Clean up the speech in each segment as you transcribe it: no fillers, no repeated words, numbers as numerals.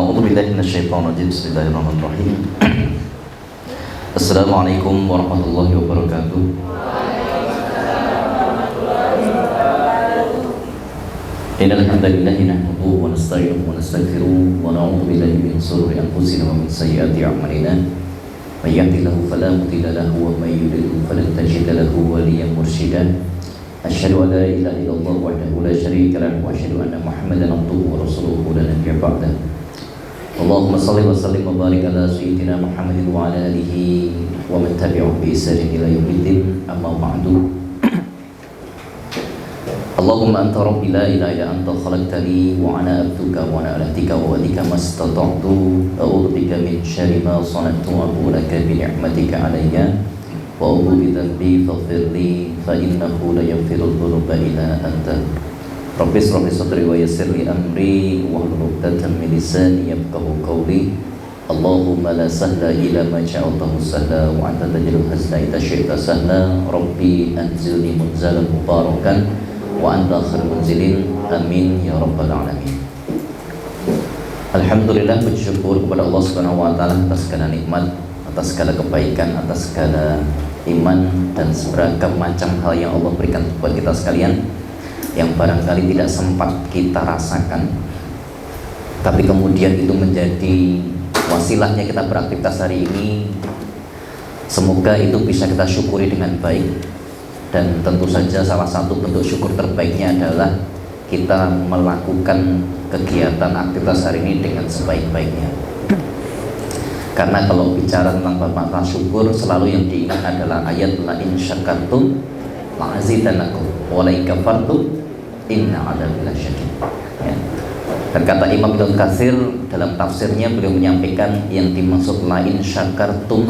A'udzu billahi minasyaitonir rajim. Bismillahirrahmanirrahim. Assalamualaikum warahmatullahi wabarakatuh. Innal hamdalillah nahmaduhu wa nasta'inuhu wa nastaghfiruh wa na'udzu billahi min shururi anfusina wa min sayyiati a'malina. May yahdihillahu fala mudilla lahu wa may yudlil falan tajida lahu waliyyan mursyida. Asyhadu an la ilaha illallah wahdahu la syarika lahu wa asyhadu anna Muhammadan abduhu wa rasuluhu la nabiyya ba'dahu. Allahumma shalli wa sallim wa barik ala sayyidina Muhammadin wa ala alihi wa man tabi'ahum bi ihsanin ila yaumiddin. Amma ba'du. Allahumma anta rabbi la ilaha illa anta khalaqtani wa ana abduka wa ana ala ahdika wa wa'dika mastata'tu. A'udzu bika min syarri ma sana'tu wa a'udzu laka bi ni'matika 'alayya wa a'udzu bi dhanbi faghfir li fa innahu la yaghfiru dhunuba illa anta. Rabbi shrah li sadri wa yassir li amri wahlul 'uqdatam min lisani yafqahu qawli. Allahumma la sahla illa ma ja'altahu sahla wa anta taj'alul hazna idza syi'ta sahla. Rabbi anzilni munzalan mubarakan wa anta khairul munzilin. Amin ya rabbal alamin. Alhamdulillah, bersyukur kepada Allah Subhanahu wa taala atas segala nikmat, atas segala kebaikan, atas segala iman dan beragam macam hal yang Allah berikan buat kita sekalian, yang barangkali tidak sempat kita rasakan, tapi kemudian itu menjadi wasilahnya kita beraktivitas hari ini. Semoga itu bisa kita syukuri dengan baik, dan tentu saja salah satu bentuk syukur terbaiknya adalah kita melakukan kegiatan aktivitas hari ini dengan sebaik-baiknya. Karena kalau bicara tentang makna syukur, selalu yang diingat adalah ayat la in syakartum la azidannakum wa la in kafartum inna 'adzabi lasyadid. Ya. Dan kata Imam Ibnu Katsir dalam tafsirnya, beliau menyampaikan yang dimaksud la in syakartum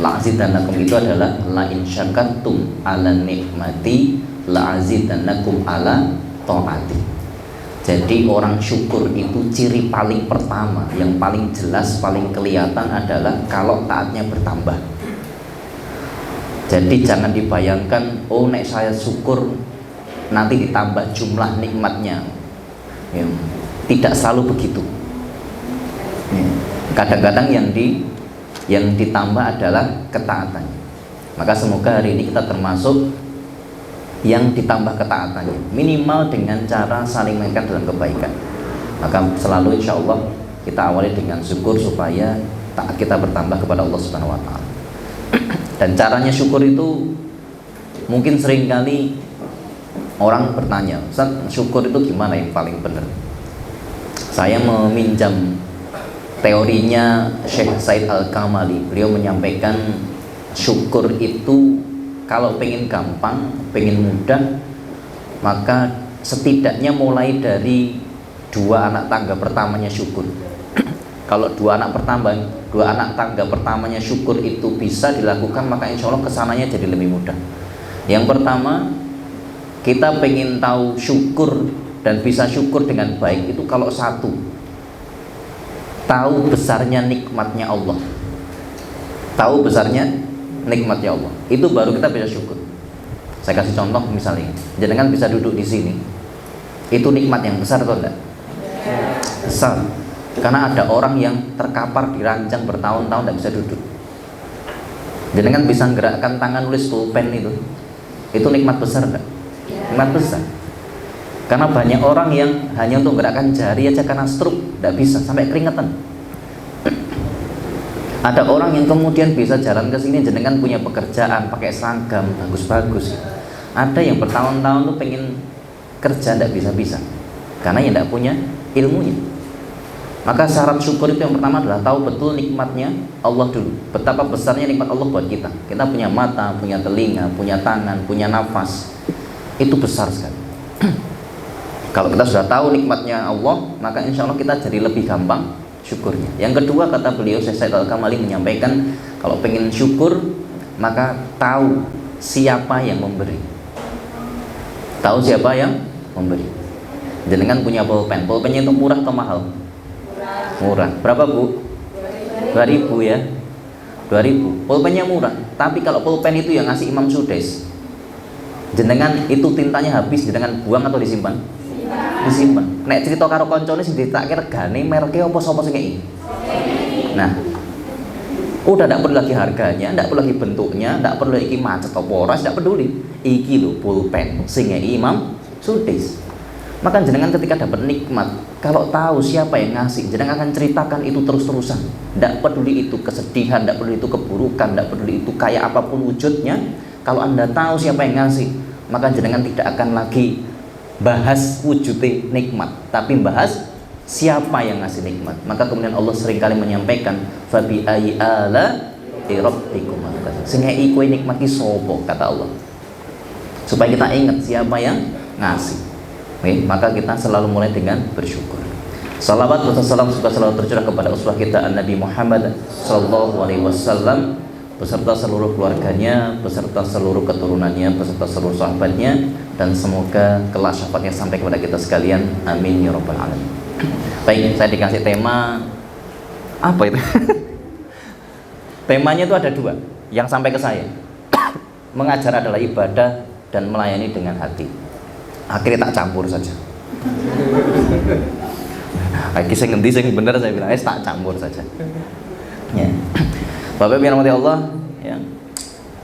la azidannakum itu adalah la in syakartum ala nikmati la azidannakum ala taati. Jadi orang syukur itu ciri paling pertama, yang paling jelas, paling kelihatan adalah kalau taatnya bertambah. Jadi jangan dibayangkan, oh nek saya syukur nanti ditambah jumlah nikmatnya. Ya, tidak selalu begitu. Ya, kadang-kadang yang ditambah adalah ketaatannya. Maka semoga hari ini kita termasuk yang ditambah ketaatannya, minimal dengan cara saling mengingatkan dalam kebaikan. Maka selalu insya Allah kita awali dengan syukur supaya taat kita bertambah kepada Allah Subhanahu wa taala. Dan caranya syukur itu mungkin seringkali orang bertanya, Ustaz, syukur itu gimana yang paling benar? Saya meminjam teorinya Syekh Said Al-Kamali. Beliau menyampaikan syukur itu kalau pengen gampang, pengen mudah, maka setidaknya mulai dari 2 anak tangga pertamanya syukur. Kalau 2 anak tangga pertamanya syukur itu bisa dilakukan, maka insya Allah kesananya jadi lebih mudah. Yang pertama, kita pengen tahu syukur dan bisa syukur dengan baik itu kalau satu, tahu besarnya nikmatnya Allah. Tahu besarnya nikmatnya Allah, itu baru kita bisa syukur. Saya kasih contoh misalnya, jangan bisa duduk di sini, itu nikmat yang besar atau enggak? Besar. Karena ada orang yang terkapar di ranjang bertahun-tahun tidak bisa duduk. Jangan bisa gerakkan tangan nulis pulpen itu nikmat besar enggak? Nikmat besar. Karena banyak orang yang hanya untuk gerakkan jari aja karena stroke tidak bisa, sampai keringetan. Ada orang yang kemudian bisa jalan ke sini jenengan punya pekerjaan, pakai seragam bagus-bagus. Ada yang bertahun-tahun tuh pengen kerja tidak bisa-bisa karena yang tidak punya ilmunya. Maka syarat syukur itu yang pertama adalah tahu betul nikmatnya Allah dulu. Betapa besarnya nikmat Allah buat kita. Kita punya mata, punya telinga, punya tangan, punya nafas. Itu besar sekali. Kalau kita sudah tahu nikmatnya Allah, maka insya Allah kita jadi lebih gampang syukurnya. Yang kedua, kata beliau Syekh Said Al-Kamali menyampaikan, kalau pengen syukur maka tahu siapa yang memberi. Tahu siapa yang memberi. Jenengan punya pulpen, pulpennya itu murah atau mahal? Murah. Berapa Bu? 2000 ya. 2000. Pulpennya murah. Tapi kalau pulpen itu yang ngasih Imam Sudais, jenengan itu tintanya habis, jenengan buang atau disimpan? disimpen. Nek cerita karo koncone sing ditakke regane mereke apa sapa sing ngeki. Nah, udah tidak perlu lagi harganya, tidak perlu lagi bentuknya, tidak perlu iki macet apa ora, tidak peduli. Iki lho pulpen sing ngeki Imam Sudais. Maka jenengan ketika dapat nikmat, kalau tahu siapa yang ngasih, jenengan akan ceritakan itu terus-terusan. Tidak peduli itu kesedihan, tidak peduli itu keburukan, tidak peduli itu kayak apapun wujudnya. Kalau Anda tahu siapa yang ngasih, maka jenengan tidak akan lagi bahas wujudnya nikmat, tapi bahas siapa yang ngasih nikmat. Maka kemudian Allah seringkali menyampaikan fabi ayyi ala rabbikum, sing ngeki kowe nikmat ki sapa, kata Allah. Supaya kita ingat siapa yang ngasih. Oke, maka kita selalu mulai dengan bersyukur. Salawat dan salam juga selalu tercurah kepada uswah kita Nabi Muhammad sallallahu alaihi wasallam beserta seluruh keluarganya, beserta seluruh keturunannya, beserta seluruh sahabatnya, dan semoga kelak syafaatnya sampai kepada kita sekalian. Amin ya rabbal alamin. Baik, saya dikasih tema apa itu? Temanya itu ada dua yang sampai ke saya. Mengajar adalah ibadah dan melayani dengan hati. Akhirnya tak campur saja. Akhirnya saya ngendi saya bener, saya bilang tak campur saja. Ya. Bapak Ibu yang dirahmati Allah,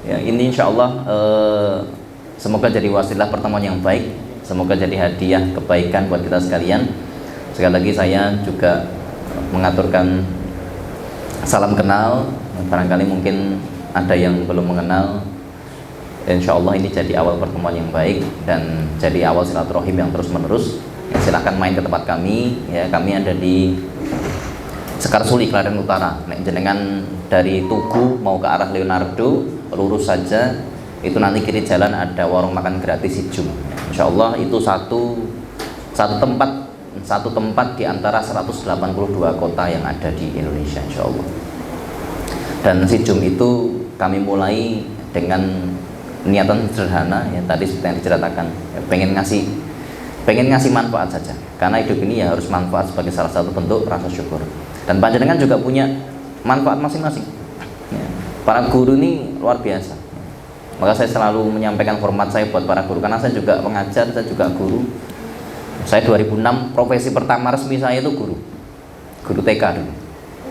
ya ini insya Allah semoga jadi wasilah pertemuan yang baik, semoga jadi hadiah kebaikan buat kita sekalian. Sekali lagi saya juga mengaturkan salam kenal. Barangkali mungkin ada yang belum mengenal. Insya Allah ini jadi awal pertemuan yang baik dan jadi awal silaturahim yang terus menerus. Ya, silahkan main ke tempat kami. Ya, kami ada di Sekarsuli, Klaten Utara. Nek jenengan dari Tugu mau ke arah Leonardo, lurus saja. Itu nanti kiri jalan ada warung makan gratis Hijum. Insya Allah itu satu tempat di antara 182 kota yang ada di Indonesia, insya Allah. Dan Hijum itu kami mulai dengan niatan sederhana, ya tadi seperti yang diceritakan, ya, pengen ngasih manfaat saja, karena hidup ini ya harus manfaat sebagai salah satu bentuk rasa syukur. Dan panjenengan juga punya manfaat masing-masing, ya. Para guru ini luar biasa, maka saya selalu menyampaikan hormat saya buat para guru, karena saya juga pengajar, saya juga guru. Saya 2006 profesi pertama resmi saya itu guru TK dulu,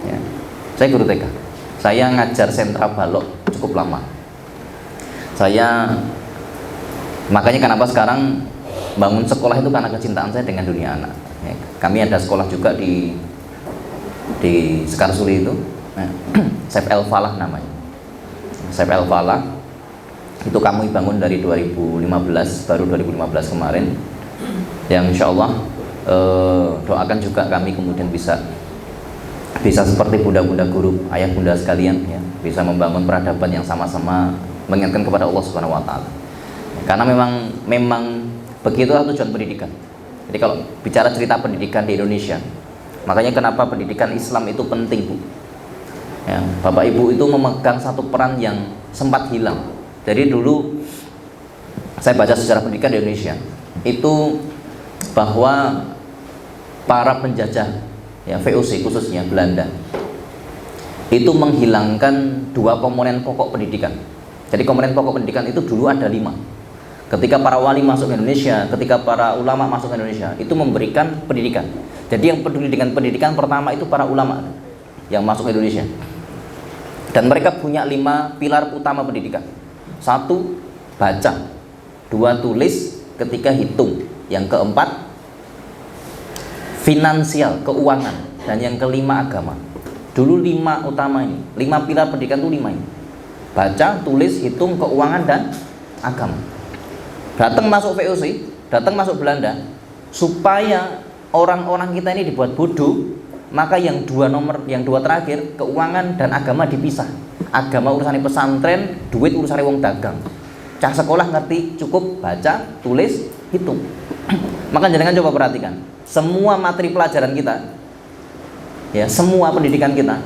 ya. Saya guru TK, saya ngajar sentra balok cukup lama. Makanya kenapa sekarang bangun sekolah itu karena kecintaan saya dengan dunia anak. Ya, kami ada sekolah juga di Sekarsuli itu, Saif El Falah namanya. Saif El Falah itu kami bangun dari 2015, baru 2015 kemarin. Yang insya Allah doakan juga kami kemudian bisa seperti bunda-bunda guru, ayah bunda sekalian, ya, bisa membangun peradaban yang sama-sama mengingatkan kepada Allah Subhanahu wa taala. Karena memang begitulah tujuan pendidikan. Jadi kalau bicara cerita pendidikan di Indonesia, makanya kenapa pendidikan Islam itu penting, Bu. Ya, Bapak Ibu itu memegang satu peran yang sempat hilang. Jadi dulu saya baca sejarah pendidikan di Indonesia, itu bahwa para penjajah, ya VOC khususnya Belanda, itu menghilangkan dua komponen pokok pendidikan. Jadi komponen pokok pendidikan itu dulu ada 5. Ketika para wali masuk ke Indonesia, ketika para ulama masuk ke Indonesia, itu memberikan pendidikan. Jadi yang peduli dengan pendidikan pertama itu para ulama yang masuk ke Indonesia. Dan mereka punya 5 pilar utama pendidikan. 1, baca. 2, tulis. 3, hitung. Yang keempat, finansial, keuangan. Dan yang kelima, agama. Dulu 5 utama ini, 5 pilar pendidikan itu 5 ini. Baca, tulis, hitung, keuangan, dan agama. Datang masuk VOC, datang masuk Belanda, supaya orang-orang kita ini dibuat bodoh, maka yang dua terakhir, keuangan dan agama dipisah. Agama urusannya pesantren, duit urusannya wong dagang. Cah sekolah ngerti cukup baca, tulis, hitung. Maka jangan coba perhatikan, semua materi pelajaran kita, ya semua pendidikan kita,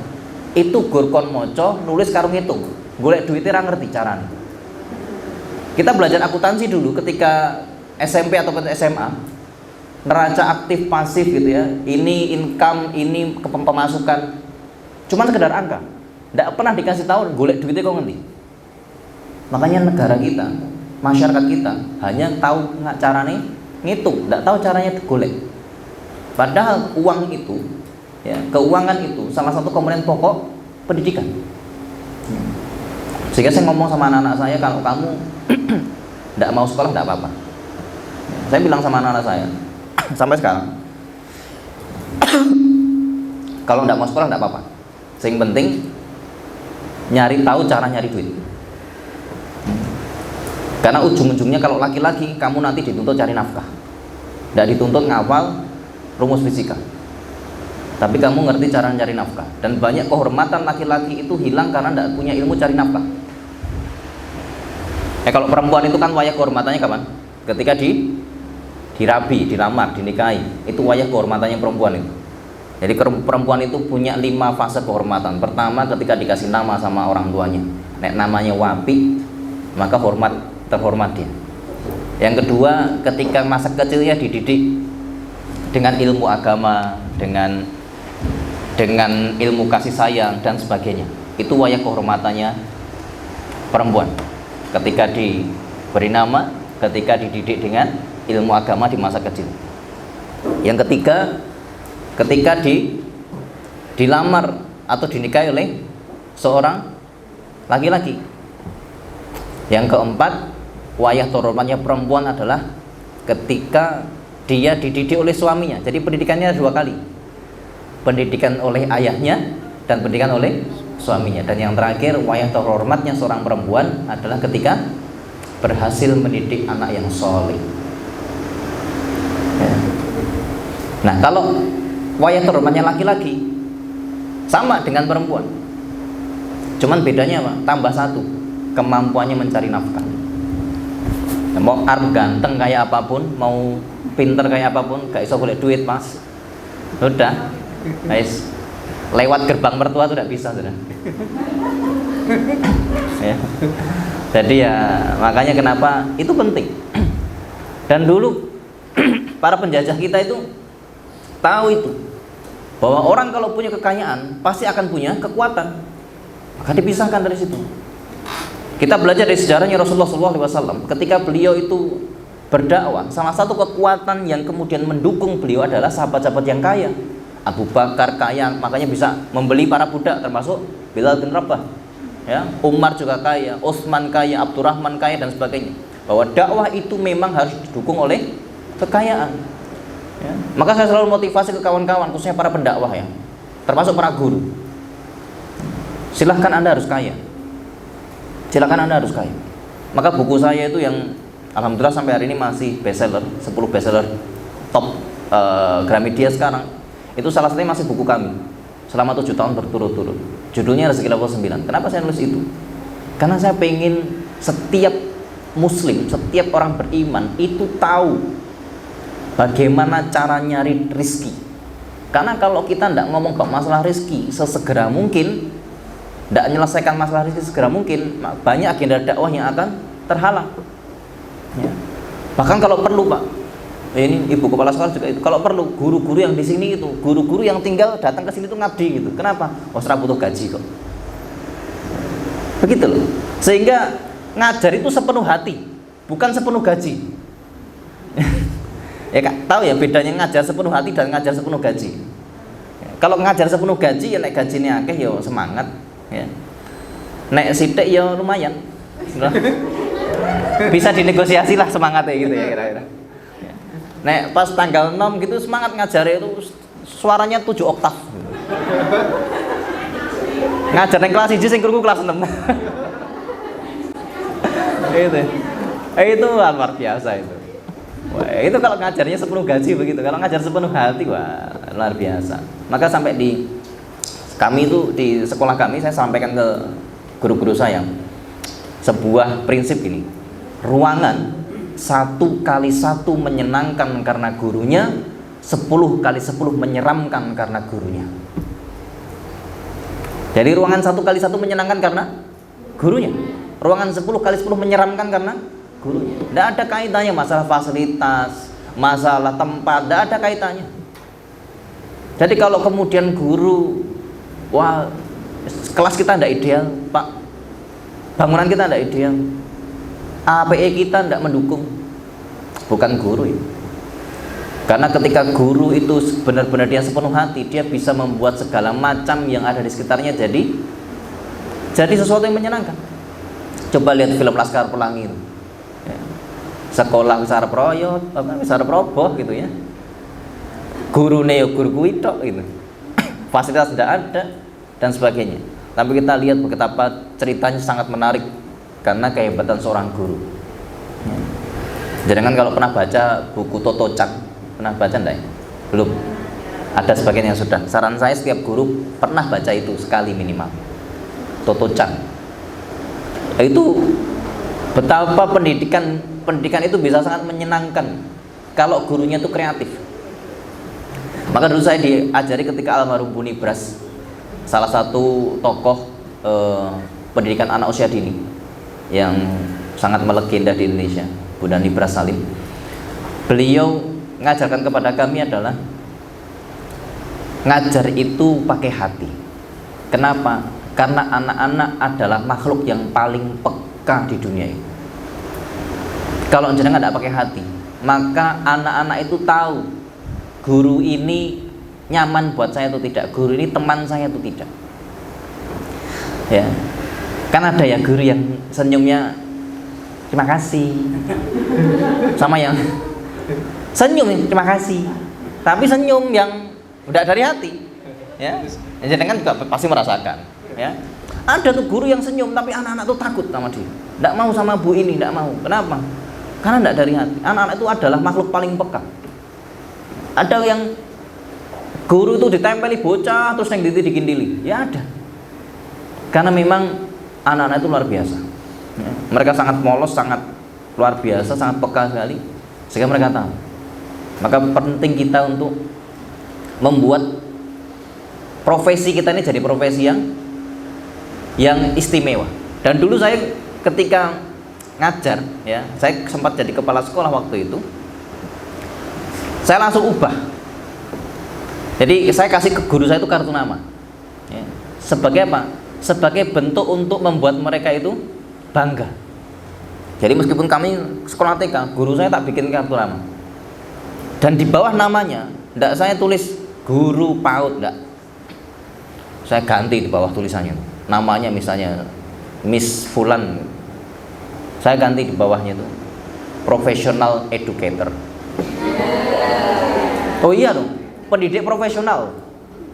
itu gur kon moco, nulis karo ngitung. Golek duitnya ra ngerti caranya. Kita belajar akuntansi dulu ketika SMP atau SMA, neraca aktif pasif gitu ya. Ini income, ini pemasukan. Cuman sekedar angka. Nggak pernah dikasih tahu golek duitnya kok ngerti. Makanya negara kita, masyarakat kita hanya tahu caranya ngitung, tidak tahu caranya golek. Padahal uang itu, ya, keuangan itu salah satu komponen pokok pendidikan. Sehingga saya ngomong sama anak-anak saya, kalau kamu tidak mau sekolah tidak apa-apa. Saya bilang sama anak-anak saya sampai sekarang, kalau tidak mau sekolah tidak apa-apa. Yang penting nyari tahu cara nyari duit. Karena ujung-ujungnya kalau laki-laki kamu nanti dituntut cari nafkah, tidak dituntut ngapal rumus fisika, tapi kamu ngerti cara cari nafkah. Dan banyak kehormatan laki-laki itu hilang karena tidak punya ilmu cari nafkah. Kalau perempuan itu kan wayah kehormatannya kapan? Ketika dirabi, dilamar, dinikahi, itu wayah kehormatannya perempuan itu. Jadi perempuan itu punya 5 fase kehormatan. Pertama, ketika dikasih nama sama orang tuanya, nek namanya Wapi, maka terhormat dia. Yang kedua, ketika masa kecilnya dididik dengan ilmu agama, dengan ilmu kasih sayang dan sebagainya, itu wayah kehormatannya perempuan. Ketika diberi nama, ketika dididik dengan ilmu agama di masa kecil. Yang ketiga, ketika dilamar atau dinikahi oleh seorang laki-laki. Yang keempat, wayah terhormatnya perempuan adalah ketika dia dididik oleh suaminya. Jadi pendidikannya 2 kali, pendidikan oleh ayahnya dan pendidikan oleh suaminya. Dan yang terakhir, wayah terhormatnya seorang perempuan adalah ketika berhasil mendidik anak yang soleh. Nah, kalau wayah terhormatnya laki-laki sama dengan perempuan, cuman bedanya apa? Tambah 1, kemampuannya mencari nafkah. Mau ganteng kayak apapun, mau pinter kayak apapun, gak iso golek duit, Mas. Udah, guys, lewat gerbang mertua tuh tidak bisa, sudah. Ya. Jadi ya makanya kenapa itu penting. Dan dulu para penjajah kita itu tahu itu, bahwa orang kalau punya kekayaan pasti akan punya kekuatan, maka dipisahkan dari situ. Kita belajar dari sejarahnya Rasulullah SAW. Ketika beliau itu berdakwah, salah satu kekuatan yang kemudian mendukung beliau adalah sahabat-sahabat yang kaya. Abu Bakar kaya, makanya bisa membeli para budak, termasuk Bilal bin Rabah. Ya, Umar juga kaya, Utsman kaya, Abdurrahman kaya dan sebagainya. Bahwa dakwah itu memang harus didukung oleh kekayaan. Ya. Maka saya selalu motivasi ke kawan-kawan, khususnya para pendakwah ya, termasuk para guru. Silahkan Anda harus kaya. Silakan Anda harus kaya. Maka buku saya itu yang alhamdulillah sampai hari ini masih bestseller, 10 bestseller top Gramedia sekarang. Itu salah satunya masih buku kami selama 7 tahun berturut-turut. Judulnya Rezeki Level 9. Kenapa saya nulis itu? Karena saya pengen setiap muslim, setiap orang beriman itu tahu bagaimana cara nyari rezeki. Karena kalau kita tidak ngomong masalah rezeki sesegera mungkin, tidak menyelesaikan masalah rezeki segera mungkin, banyak agenda dakwah yang akan terhalang. Ya. Bahkan kalau perlu, Pak, ini ibu kepala sekolah juga itu, kalau perlu guru-guru yang di sini itu, guru-guru yang tinggal datang ke sini itu ngabdi gitu. Kenapa? Ora butuh gaji kok. Begitu loh. Sehingga ngajar itu sepenuh hati, bukan sepenuh gaji. Ya Kak, tahu ya bedanya ngajar sepenuh hati dan ngajar sepenuh gaji. Kalau ngajar sepenuh gaji ya nek gajinya akeh ya semangat. Ya. Nek sithik ya lumayan. Bisa dinegosiasi lah semangatnya gitu ya kira-kira. Ya. Nek pas tanggal 6 gitu semangat ngajar itu suaranya 7 oktav. Ngajar yang kelas 1 sing krungu kelas 6. Itu luar biasa itu. Wah, itu kalau ngajarnya sepenuh gaji begitu. Kalau ngajar sepenuh hati, wah luar biasa. Maka sampai di kami itu di sekolah kami, saya sampaikan ke guru-guru saya sebuah prinsip ini. Ruangan 1x1 menyenangkan karena gurunya, 10x10 menyeramkan karena gurunya. Jadi ruangan 1x1 menyenangkan karena gurunya, ruangan 10x10 menyeramkan karena gurunya. Tidak ada kaitannya masalah fasilitas, masalah tempat, tidak ada kaitannya. Jadi kalau kemudian guru, wah kelas kita tidak ideal, Pak, bangunan kita tidak ideal, APE kita tidak mendukung, bukan guru ya. Karena ketika guru itu benar-benar dia sepenuh hati, dia bisa membuat segala macam yang ada di sekitarnya jadi sesuatu yang menyenangkan. Coba lihat film Laskar Pelangi itu, ya. Sekolah wis arep royot, wis arep roboh gitu ya. Gurune ya guru kuwi tok gitu. Fasilitas tidak ada dan sebagainya. Tapi kita lihat betapa ceritanya sangat menarik karena kehebatan seorang guru. Ya. Jangan kalau pernah baca buku Toto Chan, pernah baca enggak ya? Belum. Ada sebagian yang sudah. Saran saya setiap guru pernah baca itu sekali minimal. Toto Chan. Itu betapa pendidikan itu bisa sangat menyenangkan kalau gurunya itu kreatif. Maka dulu saya diajari ketika almarhum Bu Nibras, salah satu tokoh pendidikan anak usia dini yang sangat melegenda di Indonesia, Bunda Nibras Salim. Beliau mengajarkan kepada kami adalah ngajar itu pakai hati. Kenapa? Karena anak-anak adalah makhluk yang paling peka di dunia ini. Kalau jenengan tidak pakai hati, maka anak-anak itu tahu guru ini nyaman buat saya atau tidak, guru ini teman saya atau tidak. Ya, kan ada ya guru yang senyumnya terima kasih, sama yang senyum terima kasih, tapi senyum yang udah dari hati. Ya, jangan juga pasti merasakan. Ya, ada tuh guru yang senyum tapi anak-anak tuh takut sama dia, tidak mau sama bu ini, tidak mau. Kenapa? Karena tidak dari hati. Anak-anak itu adalah makhluk paling peka. Ada yang guru itu ditempeli bocah terus yang didikin-dili, ya ada. Karena memang anak-anak itu luar biasa. Ya, mereka sangat polos, sangat luar biasa, sangat peka sekali, sehingga mereka tahu. Maka penting kita untuk membuat profesi kita ini jadi profesi yang istimewa. Dan dulu saya ketika ngajar, ya, saya sempat jadi kepala sekolah waktu itu. Saya langsung ubah. Jadi saya kasih ke guru saya itu kartu nama. Ya. Sebagai apa? Sebagai bentuk untuk membuat mereka itu bangga. Jadi meskipun kami sekolah TK, guru saya tak bikin kartu nama. Dan di bawah namanya, tidak saya tulis guru PAUD, tidak. Saya ganti di bawah tulisannya. Namanya misalnya Miss Fulan. Saya ganti di bawahnya itu Professional Educator. Oh iya dong, pendidik profesional.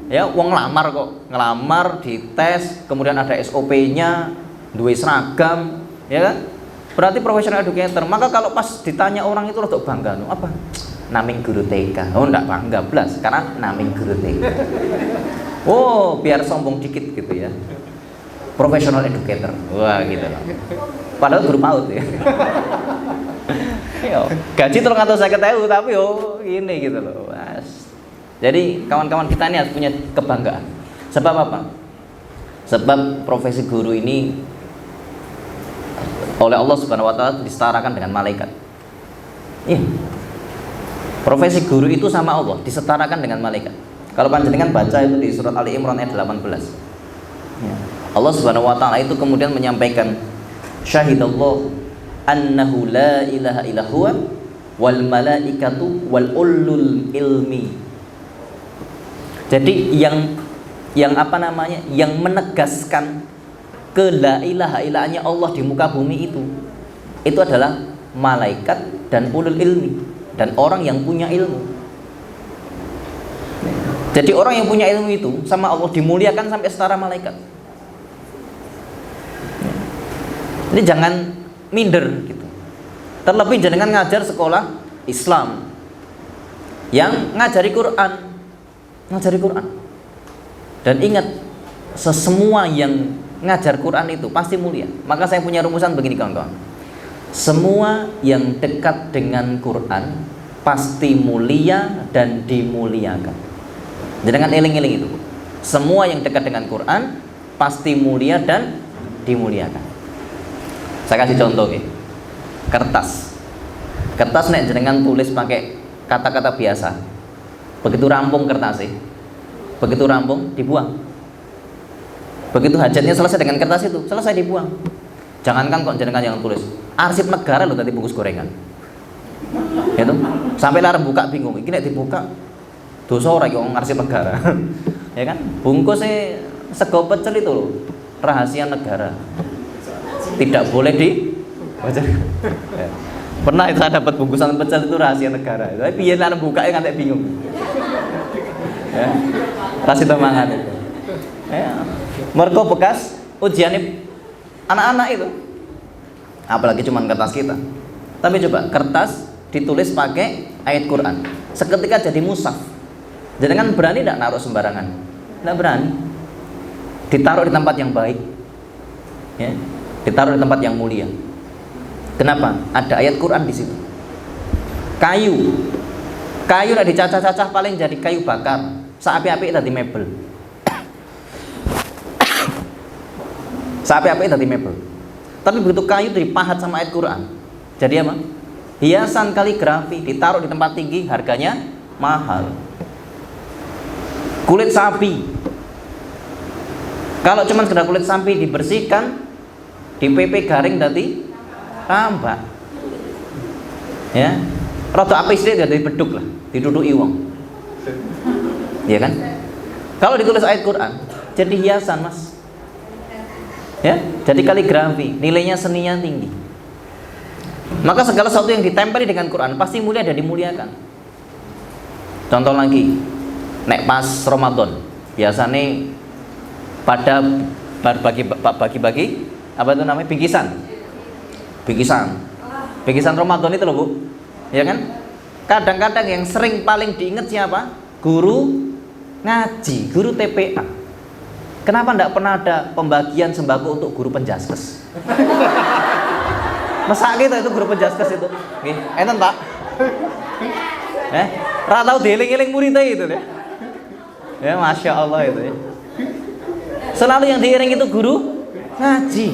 Ya, wong ngelamar kok, ngelamar, dites, kemudian ada SOP-nya, duwe seragam, ya kan? Berarti professional educator. Maka kalau pas ditanya orang itu rodok bangga, no, apa? Naming guru TK. Oh, enggak bangga belas, karena naming guru TK. Oh, biar sombong dikit gitu ya. Professional educator. Wah, gitu loh. Padahal guru PAUD ya. Yo, gaji 350.000 tapi yo ini gitu loh, Mas. Jadi kawan-kawan kita ini harus punya kebanggaan. Sebab apa? Sebab profesi guru ini oleh Allah Subhanahu wa taala disetarakan dengan malaikat. Iya. Profesi guru itu sama Allah disetarakan dengan malaikat. Kalau panjenengan baca itu di surat Ali Imran ayat 18. Ya. Allah Subhanahu wa taala itu kemudian menyampaikan syahidallahu annahu la ilaha illa huwa wal malaikatu wal ulul ilmi. Jadi yang apa namanya? Yang menegaskan ke la ilaha illanya Allah di muka bumi itu adalah malaikat dan ulul ilmi dan orang yang punya ilmu. Jadi orang yang punya ilmu itu sama Allah dimuliakan sampai setara malaikat. Ini jangan minder gitu. Terlebih jenengan ngajar sekolah Islam yang ngajari Quran. Dan ingat, sesemua yang ngajar Quran itu pasti mulia. Maka saya punya rumusan begini kawan-kawan. Semua yang dekat dengan Quran pasti mulia dan dimuliakan. Jangan eling-eling itu. Semua yang dekat dengan Quran pasti mulia dan dimuliakan. Saya kasih contoh ya. Kertas nek jenengan tulis pakai kata-kata biasa. Begitu rampung kertasnya, begitu rampung dibuang. Begitu hajatnya selesai dengan kertas itu, selesai dibuang. Jangankan kok jenengan yang tulis, arsip negara loh tadi bungkus gorengan. Itu Sampai larang buka bingung. Iki nek dibuka dosa ora iki wong arsip negara. Ya kan? Bungkusnya sego pecel itu loh, rahasia negara. Tidak boleh dibaca. Ya. Pernah itu saya dapat bungkusan pecel itu rahasia negara. Tapi piye larang buka ngantek bingung. Ya. Kasih temangan itu. Ya. Mergo bekas ujian anak-anak itu. Apalagi cuma kertas kita. Tapi coba kertas ditulis pakai ayat Quran. Seketika jadi mushaf. Jangan berani tidak naruh sembarangan. Tidak berani. Ditaruh di tempat yang baik. Ya. Ditaruh di tempat yang mulia. Kenapa? Ada ayat Quran di situ. Kayu nak dicacah-cacah paling jadi kayu bakar. Saapi-api tadi mebel. Saapi-api tadi mebel. Tapi begitu kayu dipahat sama ayat Quran, jadi apa? Hiasan kaligrafi, ditaruh di tempat tinggi, harganya mahal. Kulit sapi, kalau cuma sekedar kulit sapi dibersihkan, di PP garing tadi tambah. Ya, rada apik sithik jadi beduk lah, ditutuki wong. Ya kan? Kalau ditulis ayat Quran, jadi hiasan, Mas. Ya, jadi kaligrafi, nilainya seninya tinggi. Maka segala sesuatu yang ditempeli dengan Quran pasti mulia dan dimuliakan. Contoh lagi, nek pas Ramadan, biasanya pada bagi-bagi apa itu namanya, bingkisan Ramadan itu loh Bu, ya kan? Kadang-kadang yang sering paling diingat siapa? Guru ngaji, guru TPA. Kenapa tidak pernah ada pembagian sembako untuk guru penjaskes? Masa gitu itu guru penjaskes itu? Nggih, enten Pak. Ra tau dieling-eling muridnya itu deh. Ya, Masya Allah itu ya. Selalu yang diiring itu guru ngaji.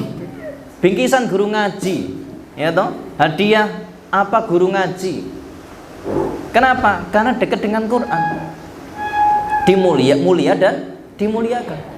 Bingkisan guru ngaji. Ya toh? Hadiah apa guru ngaji. Kenapa? Karena dekat dengan Quran. Mulia dan dimuliakan.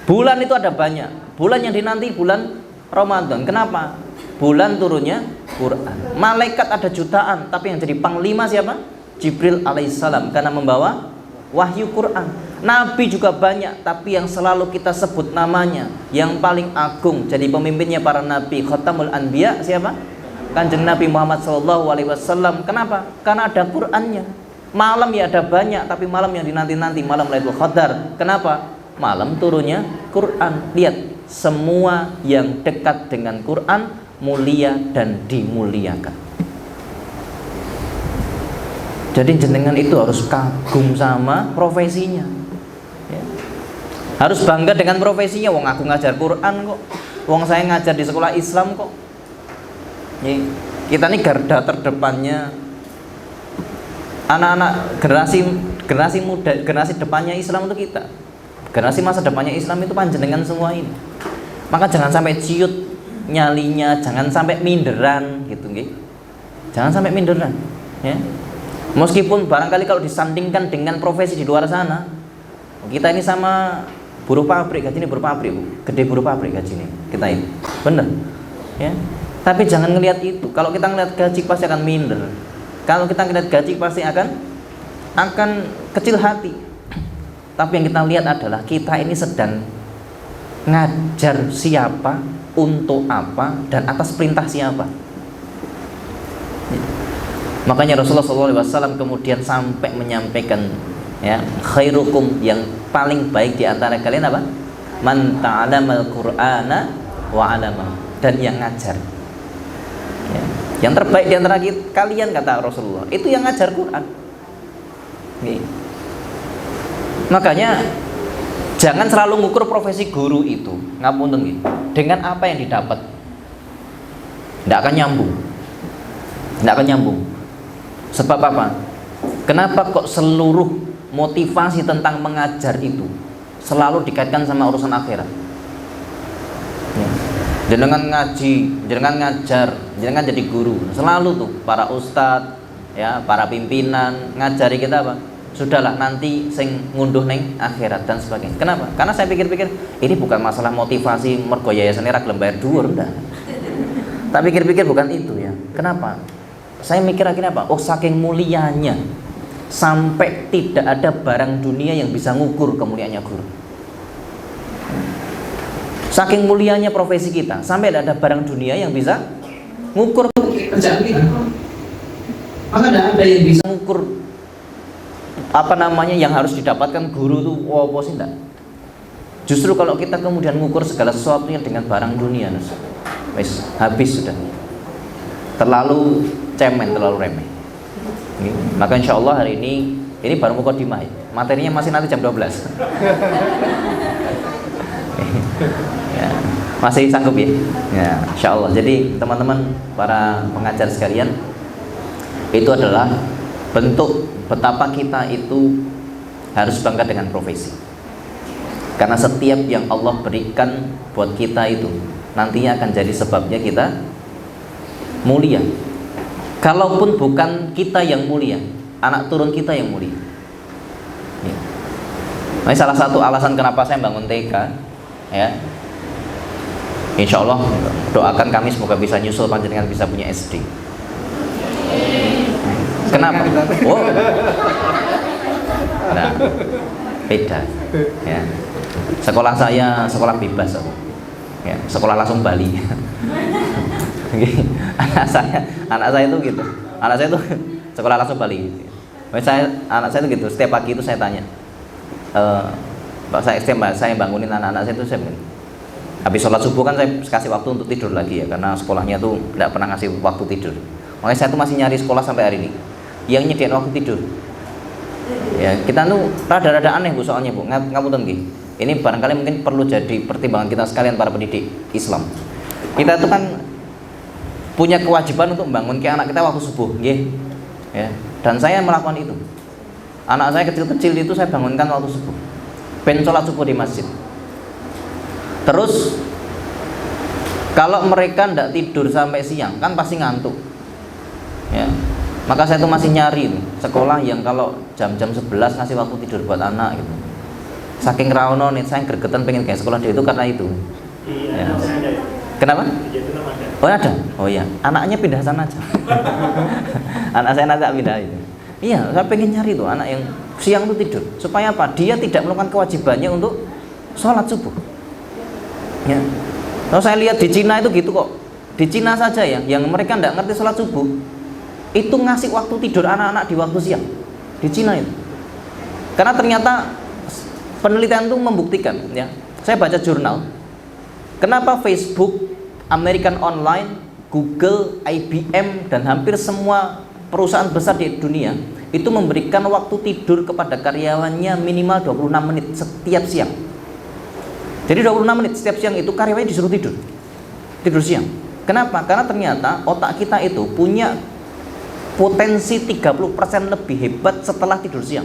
Bulan itu ada banyak. Bulan yang dinanti bulan Ramadan. Kenapa? Bulan turunnya Quran. Malaikat ada jutaan, tapi yang jadi panglima siapa? Jibril alaihissalam, karena membawa wahyu Quran. Nabi juga banyak, tapi yang selalu kita sebut namanya, yang paling agung jadi pemimpinnya para nabi, Khatamul Anbiya siapa? Kanjeng Nabi Muhammad SAW. Kenapa? Karena ada Qurannya. Malam ya ada banyak, tapi malam yang dinanti-nanti malam Lailatul Qadar. Kenapa? Malam turunnya Quran. Lihat, semua yang dekat dengan Quran mulia dan dimuliakan. Jadi jenengan itu harus kagum sama profesinya ya. Harus bangga dengan profesinya. Wong aku ngajar Quran kok, wong saya ngajar di sekolah Islam kok ya. Kita ini garda terdepannya anak-anak generasi muda, generasi depannya Islam itu kita. Generasi masa depannya Islam itu panjenengan semua ini. Maka jangan sampai ciut nyalinya, jangan sampai minderan gitu nggih. Jangan sampai minderan ya. Meskipun barangkali kalau disandingkan dengan profesi di luar sana, kita ini sama buruh pabrik, gaji ini buruh pabrik, Bu. Gede buruh pabrik gaji ini kita ini. Bener ya. Tapi jangan ngelihat itu. Kalau kita ngelihat gaji pasti akan minder. Kalau kita ngelihat gaji pasti akan kecil hati. Tapi yang kita lihat adalah kita ini sedang ngajar siapa, untuk apa, dan atas perintah siapa. Makanya Rasulullah SAW kemudian sampai menyampaikan ya, khairukum, yang paling baik di antara kalian apa? Man ta'alamal Qur'ana wa 'alama, dan yang ngajar. Ya. Yang terbaik di antara kalian, kata Rasulullah, itu yang ngajar Quran. Nih. Makanya jangan selalu ngukur profesi guru itu, ngapunten nggih, dengan apa yang didapat. Tidak akan nyambung. Tidak akan nyambung. Sebab apa? Kenapa kok seluruh motivasi tentang mengajar itu selalu dikaitkan sama urusan akhirat? Ya. Jenengan ngaji, jenengan ngajar, jenengan jadi guru. Selalu tuh para ustadz, ya, para pimpinan ngajari kita apa? Sudahlah, nanti sing ngunduh neng akhirat dan sebagainya. Kenapa? Karena saya pikir-pikir ini bukan masalah motivasi mergo yayasan ra gelem bayar dhuwur, ndak. Tapi pikir-pikir bukan itu ya. Kenapa? saya mikir akhirnya apa? Oh, saking mulianya sampai tidak ada barang dunia yang bisa ngukur kemuliaannya guru. Saking mulianya profesi kita sampai tidak ada barang dunia yang bisa ngukur kerjaan kita. Maka tidak ada yang bisa ngukur apa namanya yang harus didapatkan guru itu apa sih, enggak. Justru kalau kita kemudian ngukur segala sesuatunya dengan barang dunia, wes habis sudah. Terlalu cemen, terlalu remeh. Maka insya Allah hari ini baru mukadimah ya. Materinya masih nanti jam 12. Ya, masih sanggup ya? Ya, insya Allah. Jadi teman-teman para pengajar sekalian, itu adalah bentuk betapa kita itu harus bangga dengan profesi. Karena setiap yang Allah berikan buat kita itu nantinya akan jadi sebabnya kita mulia. Kalaupun bukan kita yang mulia, anak turun kita yang mulia. Ya. Nah, salah satu alasan kenapa saya bangun TK, ya, insya Allah doakan kami semoga bisa nyusul panjenengan bisa punya SD. Kenapa? Oh, nah, beda. Ya. Sekolah saya sekolah bebas, ya, sekolah langsung Bali. anak saya itu gitu, anak saya itu sekolah langsung Bali. Anak saya itu gitu, setiap pagi itu saya tanya, saya bangunin anak-anak saya itu, saya bangunin. Habis sholat subuh kan saya kasih waktu untuk tidur lagi ya, karena sekolahnya tuh tidak pernah ngasih waktu tidur. Makanya saya tuh masih nyari sekolah sampai hari ini yang nyediain waktu tidur. Ya, kita tuh rada-rada aneh Bu soalnya Bu, ngapunten nggih. Ini barangkali mungkin perlu jadi pertimbangan kita sekalian para pendidik Islam. Kita tuh kan punya kewajiban untuk membangunkan anak kita waktu subuh, nggih. Ya, dan saya melakukan itu. Anak saya kecil-kecil itu saya bangunkan waktu subuh. Ben sholat subuh di masjid. Terus kalau mereka tidak tidur sampai siang kan pasti ngantuk. Ya. Maka saya tuh masih nyari sekolah yang kalau jam-jam 11 ngasih waktu tidur buat anak gitu. Saking rawono nih saya gregetan pengen kayak sekolah dia itu karena itu. Iya. Ya. Kenapa? Oh ada. Oh iya. Anaknya pindah sana aja. Anak saya nanti pindah itu. Iya, saya pengen nyari tuh anak yang siang tuh tidur. Supaya apa? Dia tidak melakukan kewajibannya untuk sholat subuh. Ya. Kalau saya lihat di Cina itu gitu kok. Di Cina saja ya, yang mereka tidak ngerti sholat subuh, itu ngasih waktu tidur anak-anak di waktu siang. Di Cina itu. Karena ternyata penelitian itu membuktikan, ya. Saya baca jurnal. Kenapa Facebook, American Online, Google, IBM dan hampir semua perusahaan besar di dunia itu memberikan waktu tidur kepada karyawannya minimal 26 menit setiap siang. Jadi 26 menit setiap siang itu karyawannya disuruh tidur siang. Kenapa? Karena ternyata otak kita itu punya potensi 30% lebih hebat setelah tidur siang.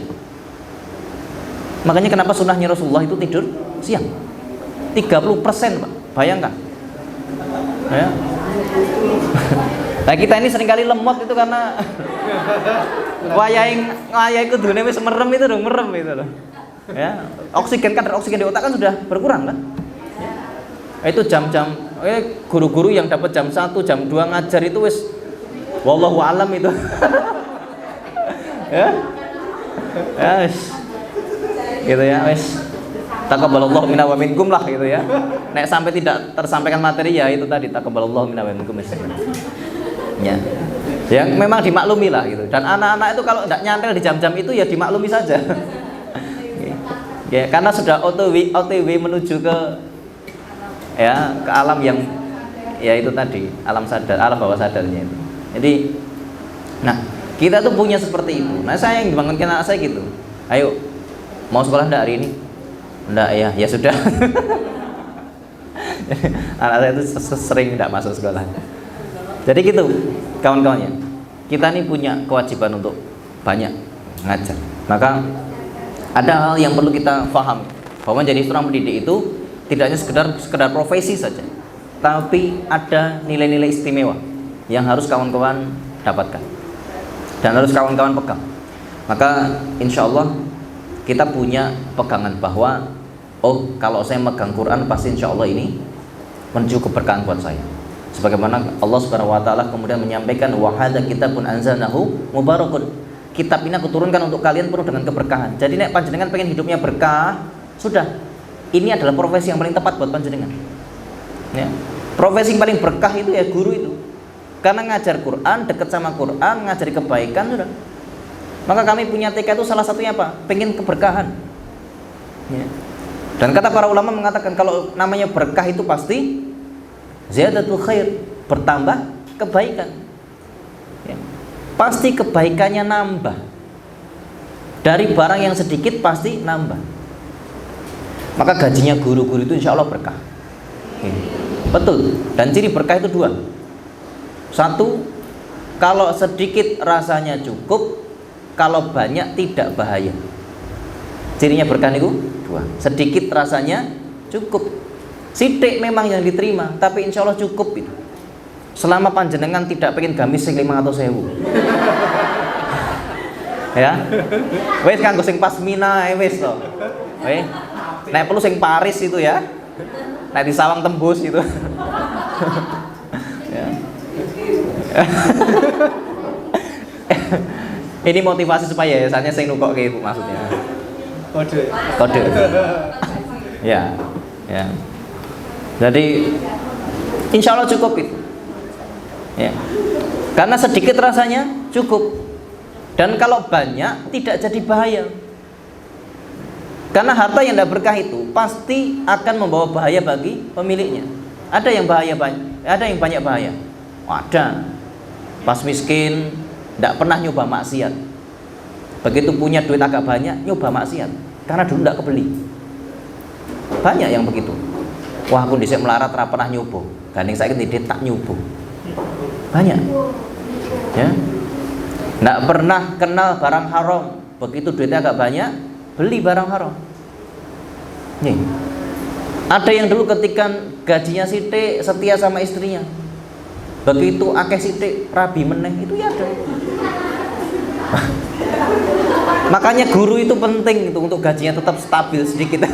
Makanya kenapa sunnahnya Rasulullah itu tidur siang 30%, Pak. Bayangkan ya. Nah kita ini seringkali lemot itu karena wayai kudune wis merem itu dong, merem itu loh. Ya, kadar oksigen di otak kan sudah berkurang kan? Ya. Itu jam-jam guru-guru yang dapat jam 1, jam 2 ngajar itu wis wallahu alam itu. Ya. Ya wis. Gitu ya, wis. Taqabbalallahu minna wa minkum lah gitu ya. Nek sampai tidak tersampaikan materi ya itu tadi taqabbalallahu minna wa minkum. Ya. Ya memang dimaklumi lah gitu. Dan anak-anak itu kalau tidak nyantel di jam-jam itu ya dimaklumi saja. Ya, karena sudah OTW menuju ke alam yang ya itu tadi, alam sadar, alam bawah sadarnya itu. Jadi nah, kita tuh punya seperti itu. Nah, saya yang dibangunkan anak saya gitu. Ayo, mau sekolah enggak hari ini? Enggak ya, ya sudah. Anak saya itu sering enggak masuk sekolah. Jadi gitu, kawan-kawannya. Kita ini punya kewajiban untuk banyak ngajar. Maka ada hal yang perlu kita paham bahwa jadi seorang pendidik itu tidak hanya sekedar profesi saja, tapi ada nilai-nilai istimewa yang harus kawan-kawan dapatkan dan harus kawan-kawan pegang. Maka insya Allah kita punya pegangan bahwa oh kalau saya megang Quran pasti insya Allah ini menuju keberkahan buat saya. Sebagaimana Allah Subhanahu wa taala kemudian menyampaikan wa hadza kitabun anzalnahu mubarakun. Kitab ini aku turunkan untuk kalian penuh dengan keberkahan. Jadi nek panjenengan pengen hidupnya berkah, sudah. Ini adalah profesi yang paling tepat buat panjenengan. Ya. Profesi yang paling berkah itu ya guru itu. Karena ngajar Quran, dekat sama Quran, ngajari kebaikan sudah. Maka kami punya TK itu salah satunya apa? Pengen keberkahan. Ya. Dan kata para ulama mengatakan kalau namanya berkah itu pasti ziyadatul khair, bertambah kebaikan. Ya. Pasti kebaikannya nambah. Dari barang yang sedikit pasti nambah. Maka gajinya guru-guru itu insya Allah berkah. Ya. Betul. Dan ciri berkah itu dua. Satu, kalau sedikit rasanya cukup, kalau banyak tidak bahaya. Cirinya berkah itu dua. Sedikit rasanya cukup. Sidik memang yang diterima, tapi insya Allah cukup itu. Selama panjenengan tidak pengen gamis sing 500.000. Ya. Wes kanggo sing pasmina wes to. Wes. Nek perlu sing Paris itu ya. Nek di Sawang tembus itu. Ya. Ini motivasi supaya yayasannya sing nukok ke ibu maksudnya. Kode. Ya. Ya. Jadi insya Allah cukup itu. Ya. Karena sedikit rasanya cukup. Dan kalau banyak tidak jadi bahaya. Karena harta yang tidak berkah itu pasti akan membawa bahaya bagi pemiliknya. Ada yang bahaya banyak, ada yang banyak bahaya. Ada. Pas miskin tidak pernah nyoba maksiat. Begitu punya duit agak banyak nyoba maksiat. Karena dulu tidak kebeli. Banyak yang begitu. Wah aku dhisik melarat ora pernah nyoba. Gandeng saiki ndek tak nyoba. Banyak. Ya. Nggak pernah kenal barang haram. Begitu duitnya agak banyak, beli barang haram. Nih. Ada yang dulu ketika gajinya sithik setia sama istrinya. Begitu akeh sithik rabi meneh, itu ya ada. Makanya guru itu penting itu untuk gajinya tetap stabil sedikit.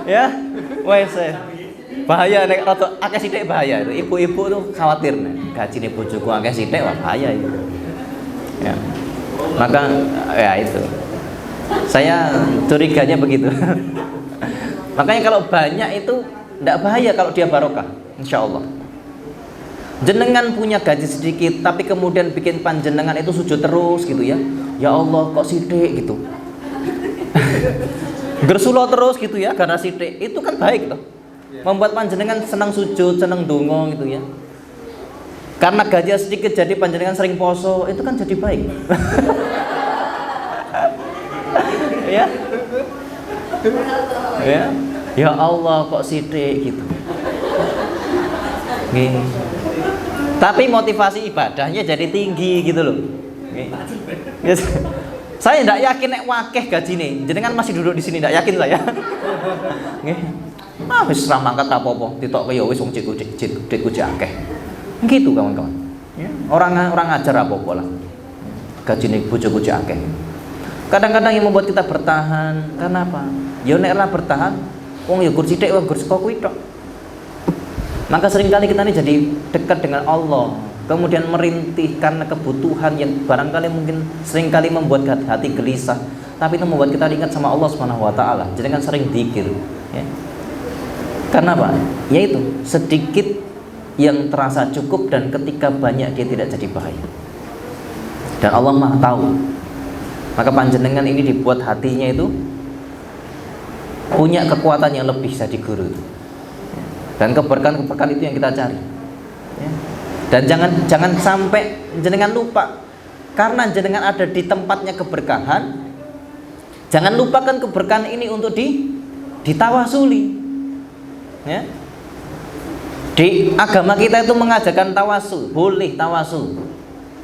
Ya, wes bahaya nek rada akeh sithik bahaya itu. Ibu-ibu tuh khawatir nek gajine bojoku akeh sithik wah bahaya itu. Ya. Maka ya itu. Saya curiganya begitu. Makanya kalau banyak itu tidak bahaya kalau dia barokah, insyaallah. Jenengan punya gaji sedikit tapi kemudian bikin panjenengan itu sujud terus gitu ya. Ya Allah kok sithik gitu. Gersulo terus gitu ya karena sithik. Itu kan baik loh. Membuat panjenengan senang sujud, senang donga gitu ya. Karena gaji sedikit jadi panjenengan sering poso, itu kan jadi baik. Ya. Ya. Ya Allah kok sithik gitu. Gini. Tapi motivasi ibadahnya jadi tinggi gitu loh. Yes. Saya tidak yakin nek wakeh gajine. Jenengan masih duduk di sini tidak yakin saya. Nggih. Ah wis ra mangkat apa-apa, ditokke ya wis wong cekku akeh. Gitu kawan-kawan. Ya. Orang ngajar apa-apa lah. Gajine bojoku akeh. Kadang-kadang yang membuat kita bertahan karena apa? Ya nek ora bertahan, wong ya gur sithik wae gur saka kuwi tok. Maka seringkali kita ini jadi dekat dengan Allah, kemudian merintih karena kebutuhan yang barangkali mungkin seringkali membuat hati gelisah, tapi itu membuat kita ingat sama Allah Subhanahu wa taala. Jadi kan sering dzikir, ya. Karena apa? Yaitu sedikit yang terasa cukup dan ketika banyak dia tidak jadi bahaya. Dan Allah Maha tahu. Maka panjenengan ini dibuat hatinya itu punya kekuatan yang lebih jadi guru. Dan keberkahan itu yang kita cari. Ya. Dan jangan sampai jenengan lupa. Karena jenengan ada di tempatnya keberkahan, jangan lupakan keberkahan ini untuk ditawasuli. Ya. Di agama kita itu mengajarkan tawasul, boleh tawasul.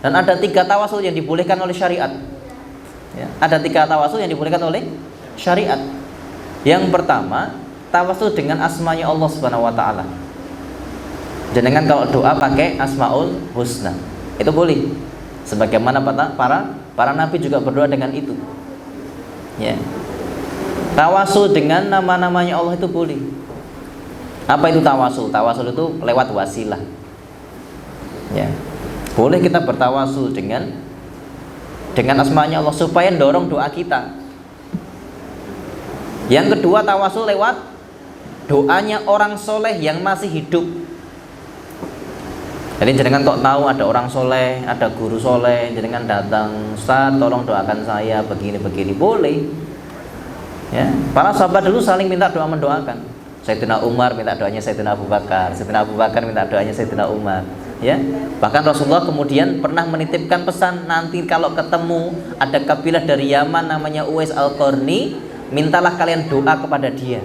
Dan ada 3 tawasul yang dibolehkan oleh syariat. Ya. Ada 3 tawasul yang dibolehkan oleh syariat. Yang pertama, tawasul dengan asmanya Allah Subhanahu wa taala. Jenengan kalau doa pakai Asmaul Husna, itu boleh. Sebagaimana para nabi juga berdoa dengan itu. Ya. Tawasul dengan nama-namanya Allah itu boleh. Apa itu tawasul? Tawasul itu lewat wasilah. Ya. Boleh kita bertawasul dengan asmanya Allah supaya dorong doa kita. Yang kedua, tawasul lewat doanya orang soleh yang masih hidup. Jadi jenengan kok tahu ada orang soleh, ada guru soleh, jenengan datang, Ustaz tolong doakan saya begini-begini, boleh. Ya, para sahabat dulu saling minta doa mendoakan. Sayyidina Umar minta doanya Sayyidina Abu Bakar, Sayyidina Abu Bakar minta doanya Sayyidina Umar. Ya, bahkan Rasulullah kemudian pernah menitipkan pesan, nanti kalau ketemu ada kabilah dari Yaman namanya Uwais Al-Qarni, mintalah kalian doa kepada dia.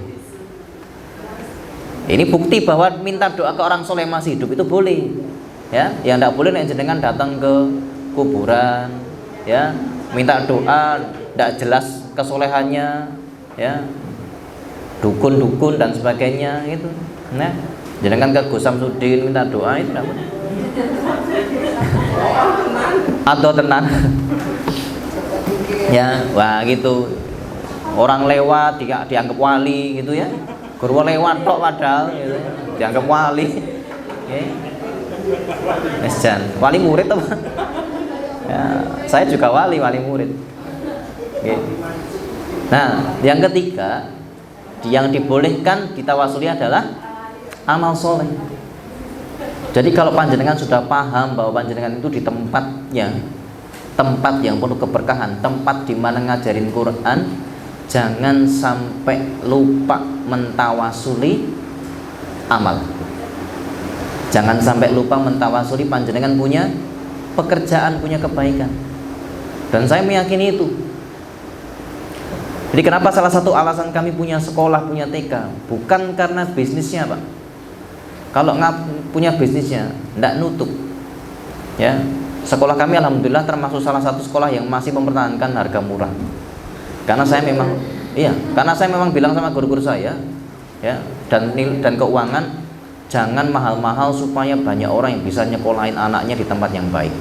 Ini bukti bahwa minta doa ke orang soleh masih hidup itu boleh. Ya, yang tidak boleh nek jenengan datang ke kuburan, ya, minta doa tidak jelas kesolehannya, ya, dukun-dukun dan sebagainya itu. Nah, jenengan ke Gus Samsudin minta doa itu tidak boleh. Atau tenan. Ya, wah gitu. Orang lewat dianggap wali gitu ya. Guru lewat tok padahal gitu, dianggap wali. Okay. Mesjan, wali murid apa? Ya, saya juga wali murid. Okay. Nah, yang ketiga yang dibolehkan ditawasuli adalah amal soleh. Jadi kalau panjenengan sudah paham bahwa panjenengan itu di tempatnya, tempat yang penuh keberkahan, tempat di mana ngajarin Quran, jangan sampai lupa mentawasuli amal. Jangan sampai lupa mentawasuli panjenengan punya pekerjaan, punya kebaikan. Dan saya meyakini itu. Jadi kenapa salah satu alasan kami punya sekolah, punya TK, bukan karena bisnisnya, Pak. Kalau nggak punya bisnisnya, tidak nutup. Ya, sekolah kami alhamdulillah termasuk salah satu sekolah yang masih mempertahankan harga murah. Karena saya memang bilang sama guru-guru saya, ya, dan keuangan, jangan mahal-mahal supaya banyak orang yang bisa nyekolahin anaknya di tempat yang baik.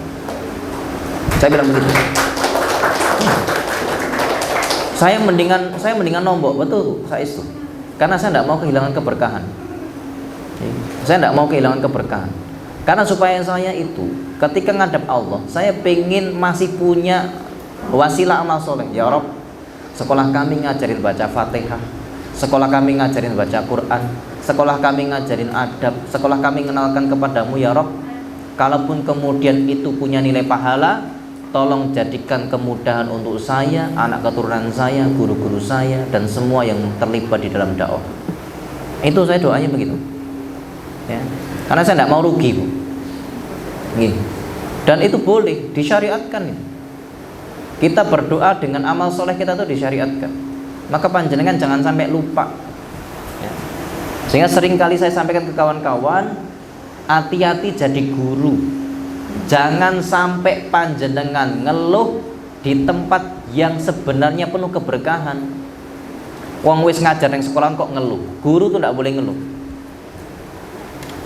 Saya bilang begitu. Saya mendingan nombok, betul saya itu. Karena saya tidak mau kehilangan keberkahan. Saya tidak mau kehilangan keberkahan. Karena supaya saya itu ketika ngadap Allah, saya pengen masih punya wasilah amal soleh. Ya Rob, sekolah kami ngajarin baca Fatihah, sekolah kami ngajarin baca Quran, sekolah kami ngajarin adab, sekolah kami mengenalkan kepadamu ya Rob. Kalaupun kemudian itu punya nilai pahala, tolong jadikan kemudahan untuk saya, anak keturunan saya, guru-guru saya, dan semua yang terlibat di dalam dakwah. Itu saya doanya begitu. Ya. Karena saya tidak mau rugi, Bu. Dan itu boleh disyariatkan. Kita berdoa dengan amal soleh kita itu disyariatkan. Maka panjenengan jangan sampai lupa. Ya. Sehingga sering kali saya sampaikan ke kawan-kawan, hati-hati jadi guru. Jangan sampai panjenengan ngeluh di tempat yang sebenarnya penuh keberkahan. Wong wis ngajar yang sekolah kok ngeluh. Guru tuh tidak boleh ngeluh.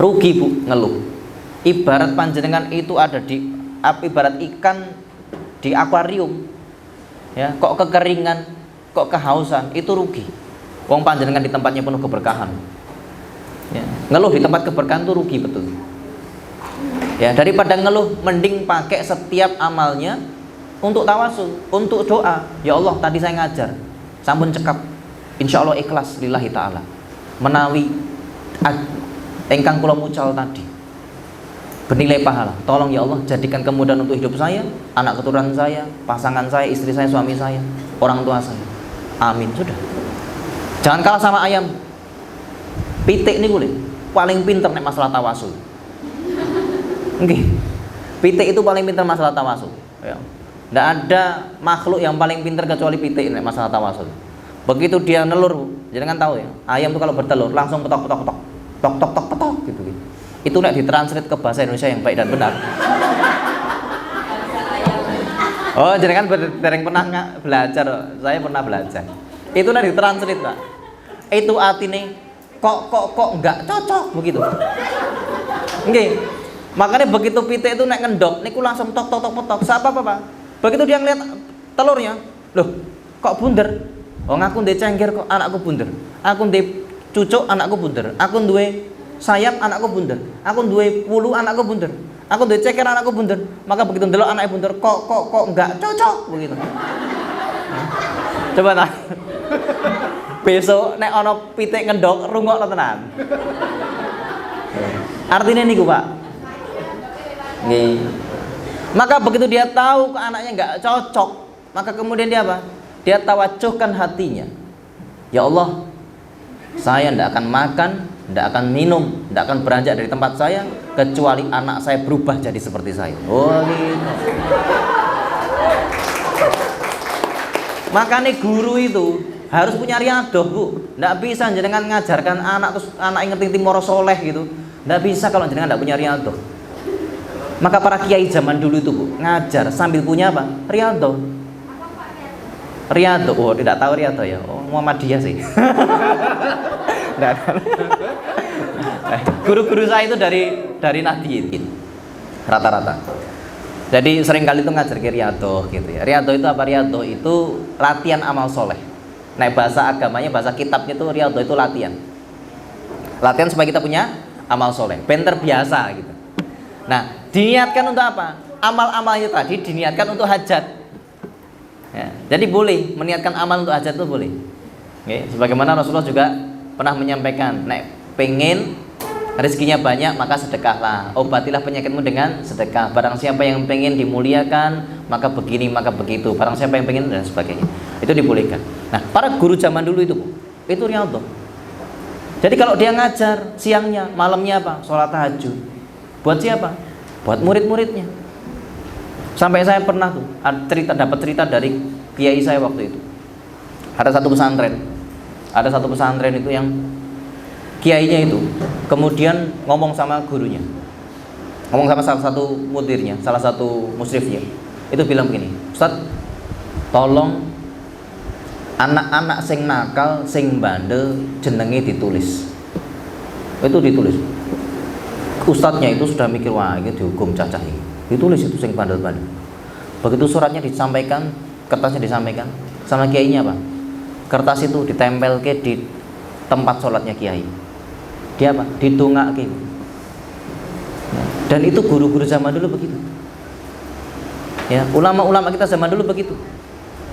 Rugi, Bu, ngeluh. Ibarat panjenengan itu ada di ibarat ikan di akuarium. Ya, kok kekeringan, kok kehausan, itu rugi. Wong panjenengan di tempatnya penuh keberkahan. Ya, ngeluh di tempat keberkahan itu rugi betul. Ya, daripada ngeluh mending pakai setiap amalnya untuk tawasul, untuk doa. Ya Allah, tadi saya ngajar, sampun cekap. Insya Allah ikhlas lillahi ta'ala. Menawi engkang kula mucal tadi bernilai pahala. Tolong ya Allah jadikan kemudahan untuk hidup saya, anak keturunan saya, pasangan saya, istri saya, suami saya, orang tua saya. Amin, sudah. Jangan kalah sama ayam. Pitik ini boleh paling pinter nek masalah tawasul. Nggih. Pitik itu paling pinter masalah tawasul. Ya. Tidak ada makhluk yang paling pinter kecuali pitik nek masalah tawasul. Begitu dia nelur, jangan tahu ya. Ayam itu kalau bertelur langsung petok gitu. Itu nek ditranslate ke bahasa Indonesia yang baik dan benar. Oh, jenengan pernah belajar, saya pernah belajar. Itu nek ditranslate, Pak. Itu artine kok enggak cocok begitu. Nggih. Makanya begitu pitik itu nek ngendok niku langsung tok. Siapa Pak? Begitu dia ngeliat telurnya, loh, kok bunder? Oh, aku ndek cengkir kok anakku bunder. Aku ndek cucuk anakku bunder, aku duwe sayap anakku bunder, aku duwe pulu anakku bunder, aku duwe ceker anakku bunder. Maka begitu ndelok anaknya bunder, kok enggak cocok begitu. Coba tak. Besok nek ana pitik ngendok rungokno tenan. Artinya niku, Pak. Nggih. Maka begitu dia tahu ke anaknya enggak cocok, maka kemudian dia apa? Dia tawajuhkan hatinya. Ya Allah, saya tidak akan makan, tidak akan minum, tidak akan beranjak dari tempat saya kecuali anak saya berubah jadi seperti saya. Oh gitu. Makanya guru itu harus punya riadoh, Bu. Tidak bisa jenengan ngajarkan anak terus anak yang ngerti timoro soleh gitu. Tidak bisa kalau jenengan tidak punya riadoh. Maka para kiai zaman dulu itu, Bu, ngajar sambil punya apa? Riadoh. Riyadhah, oh tidak tahu Riyadhah ya, oh Muhammadiyah sih. Guru-guru saya itu dari Nahdliyin rata-rata. Jadi sering kali itu ngajar ke Riyadhah gitu ya. Riyadhah itu apa? Riyadhah itu latihan amal soleh. Nah bahasa agamanya, bahasa kitabnya itu Riyadhah itu latihan. Latihan supaya kita punya amal soleh, ben terbiasa gitu. Nah diniatkan untuk apa? Amal-amalnya tadi diniatkan untuk hajat. Ya, jadi boleh meniatkan amal untuk hajat itu boleh. Oke, sebagaimana Rasulullah juga pernah menyampaikan, nek pengen rezekinya banyak maka sedekahlah, obatilah penyakitmu dengan sedekah. Barang siapa yang pengen dimuliakan maka begini maka begitu. Barang siapa yang pengen dan sebagainya. Itu dibolehkan. Nah, para guru zaman dulu itu riyadhah. Jadi kalau dia ngajar siangnya, malamnya apa? Sholat tahajud. Buat siapa? Buat murid-muridnya. Sampai saya pernah tuh dapat cerita dari kiai saya waktu itu. Ada satu pesantren itu yang kiainya itu kemudian ngomong sama gurunya, ngomong sama salah satu mudirnya, salah satu musyrifnya. Itu bilang begini, Ustaz, tolong anak-anak sing nakal, sing bandel jenenge ditulis. Itu ditulis. Ustadznya itu sudah mikir, wah ini dihukum cacah ini. Ditulis itu sing bandel-bandel. Begitu suratnya disampaikan, kertasnya disampaikan sama kiainya apa? Kertas itu ditempel ke di tempat sholatnya kiai. Dia apa? Ditungake. Dan itu guru-guru zaman dulu begitu. Ya, ulama-ulama kita zaman dulu begitu.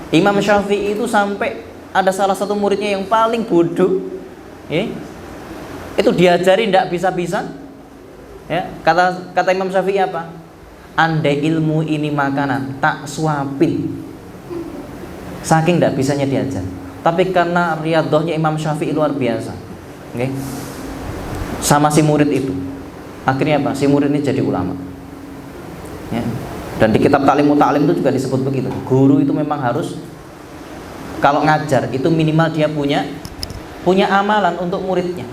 Imam Syafi'i itu sampai ada salah satu muridnya yang paling bodoh, ya, itu diajari tidak bisa-bisa. Ya, kata Imam Syafi'i apa? Andai ilmu ini makanan, tak suapin. Saking tidak bisanya diajar. Tapi karena riyadhahnya Imam Syafi'i luar biasa, okay? Sama si murid itu, akhirnya apa? Si murid ini jadi ulama. Ya. Dan di kitab Ta'lim Muta'alim itu juga disebut begitu. Guru itu memang harus kalau ngajar itu minimal dia punya amalan untuk muridnya.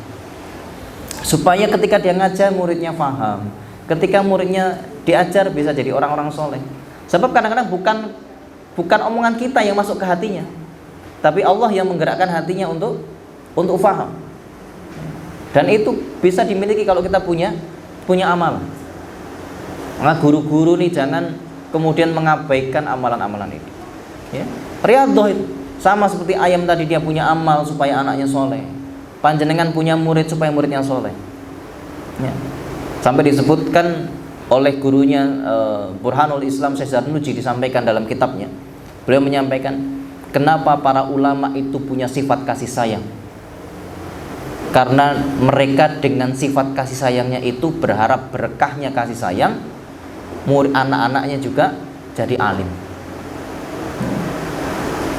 Supaya ketika dia ngajar muridnya paham. Ketika muridnya diajar bisa jadi orang-orang soleh. Sebab kadang-kadang bukan omongan kita yang masuk ke hatinya, tapi Allah yang menggerakkan hatinya untuk faham. Dan itu bisa dimiliki kalau kita punya amal. Maka guru-guru nih jangan kemudian mengabaikan amalan-amalan ini. Ya. Riyadhah itu sama seperti ayam tadi, dia punya amal supaya anaknya soleh. Panjenengan punya murid supaya muridnya soleh. Ya. Sampai disebutkan oleh gurunya Burhanul Islam Syekh Zarnuji, disampaikan dalam kitabnya. Beliau menyampaikan kenapa para ulama itu punya sifat kasih sayang. Karena mereka dengan sifat kasih sayangnya itu berharap berkahnya kasih sayang, murid anak-anaknya juga jadi alim.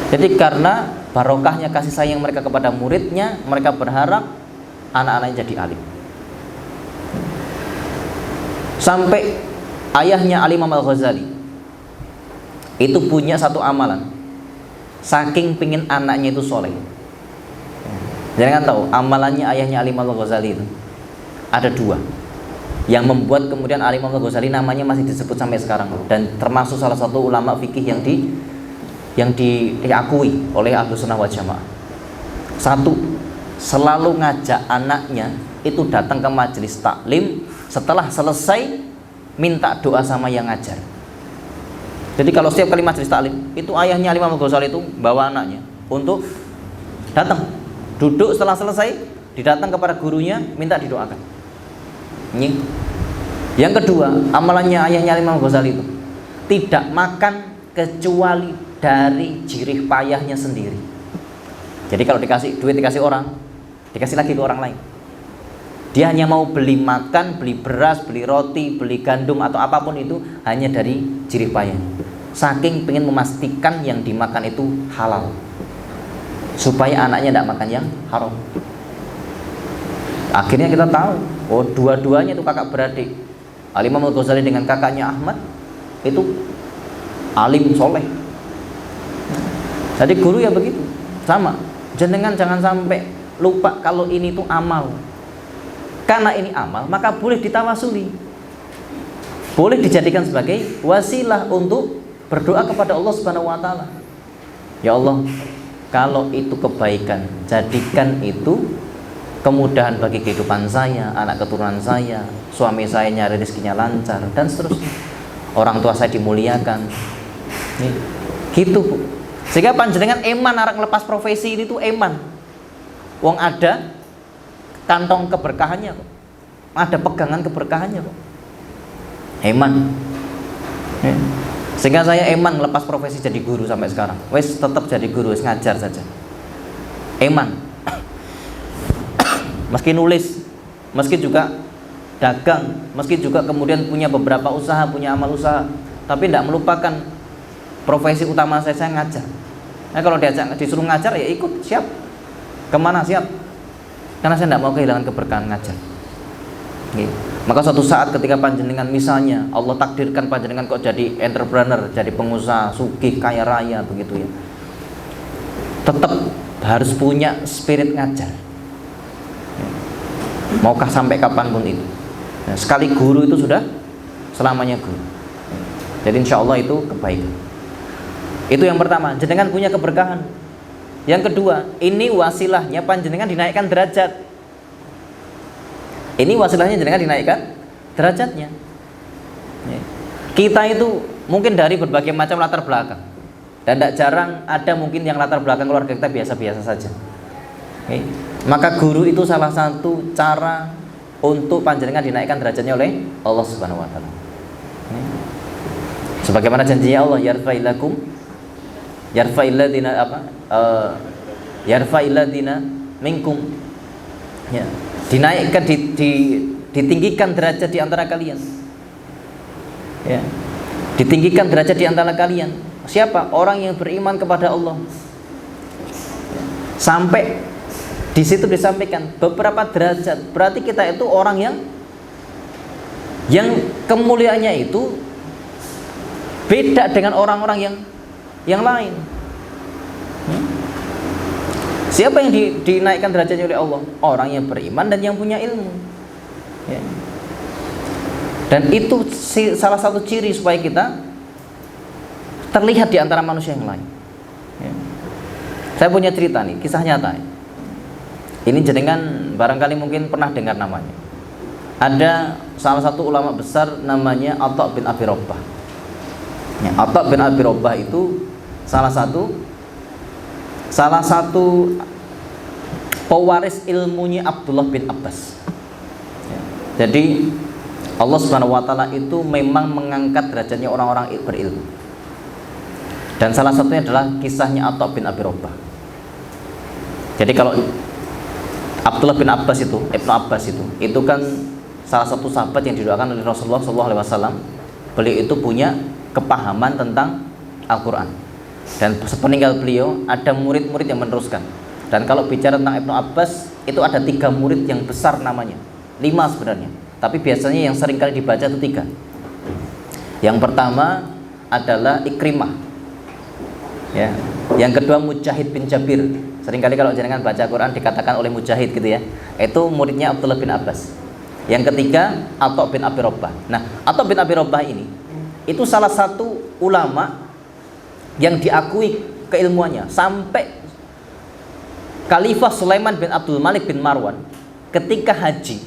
Jadi karena barokahnya kasih sayang mereka kepada muridnya, mereka berharap anak-anaknya jadi alim. Sampai ayahnya Al-Imam Al-Ghazali itu punya satu amalan, saking pingin anaknya itu soleh. Jangan tahu amalannya ayahnya Al-Imam Al-Ghazali itu ada dua, yang membuat kemudian Al-Imam Al-Ghazali namanya masih disebut sampai sekarang, dan termasuk salah satu ulama fikih yang diakui oleh Ahlus Sunnah wal Jamaah. Satu, selalu ngajak anaknya itu datang ke majelis taklim. Setelah selesai minta doa sama yang ngajar. Jadi kalau setiap kali majelis taklim itu ayahnya Imam Al-Ghazali itu bawa anaknya untuk datang, duduk setelah selesai didatang kepada gurunya, minta didoakan. Ini. Yang kedua, amalannya ayahnya Imam Ghazali itu tidak makan kecuali dari jerih payahnya sendiri. Jadi kalau dikasih duit, dikasih orang, dikasih lagi ke orang lain. Dia hanya mau beli makan, beli beras, beli roti, beli gandum atau apapun itu hanya dari jerih payah. Saking pengen memastikan yang dimakan itu halal, supaya anaknya tidak makan yang haram. Akhirnya kita tahu, oh dua-duanya itu kakak beradik. Imam Ghazali dengan kakaknya Ahmad itu alim soleh. Jadi guru ya begitu, sama. Jenengan jangan sampai lupa kalau ini itu amal. Karena ini amal, maka boleh ditawasuli, boleh dijadikan sebagai wasilah untuk berdoa kepada Allah Subhanahu wa taala. Ya Allah, kalau itu kebaikan, jadikan itu kemudahan bagi kehidupan saya, anak keturunan saya, suami saya nyari rezekinya lancar, dan seterusnya. Orang tua saya dimuliakan. Gitu, Bu. Sehingga panjenengan eman arek lepas profesi ini tuh eman. Wong ada kantong keberkahannya kok. Ada pegangan keberkahannya kok. Eman. Sehingga saya eman lepas profesi jadi guru sampai sekarang. Wes tetap jadi guru, wes ngajar saja. Eman. Meski nulis, meski juga dagang, meski juga kemudian punya beberapa usaha, punya amal usaha, tapi tidak melupakan profesi utama saya ngajar. Nah kalau disuruh ngajar ya ikut, siap. Kemana siap? Karena saya tidak mau kehilangan keberkahan ngajar. Maka suatu saat ketika panjenengan misalnya Allah takdirkan panjenengan kok jadi entrepreneur, jadi pengusaha, sugih, kaya raya begitu ya, tetap harus punya spirit ngajar. Maukah sampai kapanpun itu. Nah, sekali guru itu sudah selamanya guru. Jadi insya Allah itu kebaikan. Itu yang pertama, jenengan punya keberkahan. Yang kedua, ini wasilahnya panjenengan dinaikkan derajat. Ini wasilahnya jenengan dinaikkan derajatnya. Kita itu mungkin dari berbagai macam latar belakang, dan tidak jarang ada mungkin yang latar belakang keluarga kita biasa-biasa saja. Maka guru itu salah satu cara untuk panjenengan dinaikkan derajatnya oleh Allah Subhanahu wa taala. Sebagaimana janjinya Allah, yarfa'illadina minkum, ya, dinaikkan, ditinggikan derajat di antara kalian, ya, ditinggikan derajat di antara kalian. Siapa? Orang yang beriman kepada Allah. Sampai di situ disampaikan beberapa derajat. Berarti kita itu orang yang kemuliaannya itu beda dengan orang-orang yang lain. Siapa yang dinaikkan derajatnya oleh Allah? Orang yang beriman dan yang punya ilmu. Ya. Dan itu salah satu ciri supaya kita terlihat di antara manusia yang lain. Ya. Saya punya cerita nih, kisah nyata. Ini jenengan barangkali mungkin pernah dengar namanya. Ada salah satu ulama besar namanya Atha bin Abi Rabbah. Ya, Atha bin Abi Rabbah itu salah satu pewaris ilmunya Abdullah bin Abbas. Ya, jadi Allah Subhanahu wa taala itu memang mengangkat derajatnya orang-orang berilmu. Dan salah satunya adalah kisahnya Atha bin Abi Rabbah. Jadi kalau Abdullah bin Abbas itu, Ibnu Abbas itu kan salah satu sahabat yang didoakan oleh Rasulullah SAW. Beliau itu punya kepahaman tentang Al-Quran. Dan sepeninggal beliau ada murid-murid yang meneruskan. Dan kalau bicara tentang Ibnu Abbas, itu ada 3 murid yang besar namanya, 5 sebenarnya, tapi biasanya yang sering kali dibaca itu 3. Yang pertama adalah Ikrimah, ya. Yang kedua Mujahid bin Jabir. Seringkali kalau jenengan baca Quran dikatakan oleh Mujahid gitu ya, itu muridnya Abdullah bin Abbas. Yang ketiga Atha bin Abi Rabbah. Nah, Atha bin Abi Rabbah ini itu salah satu ulama yang diakui keilmuannya sampai Khalifah Sulaiman bin Abdul Malik bin Marwan ketika haji,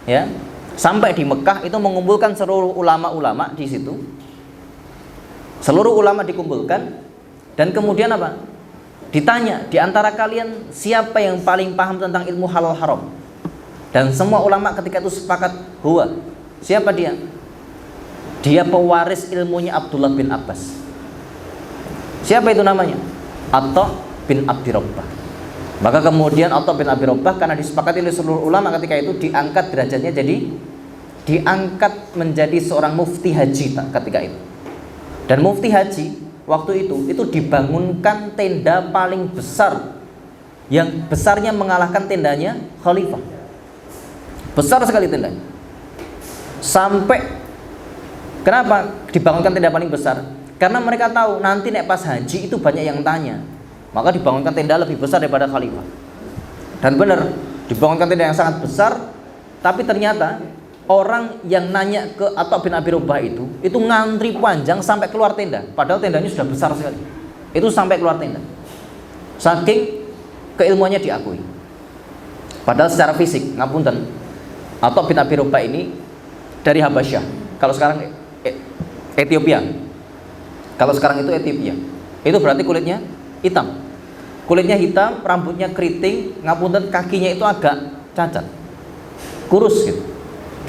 ya, sampai di Mekah itu mengumpulkan seluruh ulama-ulama di situ. Seluruh ulama dikumpulkan dan kemudian apa? Ditanya, di antara kalian siapa yang paling paham tentang ilmu halal haram? Dan semua ulama ketika itu sepakat, huwa. Siapa dia? Dia pewaris ilmunya Abdullah bin Abbas. Siapa itu namanya? Atha bin Abi Rabbah. Maka kemudian Atha bin Abi Rabbah karena disepakati oleh seluruh ulama ketika itu, diangkat derajatnya, jadi diangkat menjadi seorang mufti haji ketika itu. Dan mufti haji waktu itu dibangunkan tenda paling besar, yang besarnya mengalahkan tendanya khalifah. Besar sekali tendanya. Sampai, kenapa dibangunkan tenda paling besar? Karena mereka tahu nanti nek pas haji itu banyak yang tanya. Maka dibangunkan tenda lebih besar daripada khalifah. Dan benar, dibangunkan tenda yang sangat besar, tapi ternyata orang yang nanya ke Atha bin Abi Rabbah itu ngantri panjang sampai keluar tenda. Padahal tendanya sudah besar sekali. Itu sampai keluar tenda. Saking keilmuannya diakui. Padahal secara fisik, ngapunten, Atha bin Abi Rabbah ini dari Habasyah. Kalau sekarang Ethiopia. Kalau sekarang itu Ethiopia. Itu berarti kulitnya hitam. Kulitnya hitam, rambutnya keriting, ngapunten, kakinya itu agak cacat. Kurus gitu.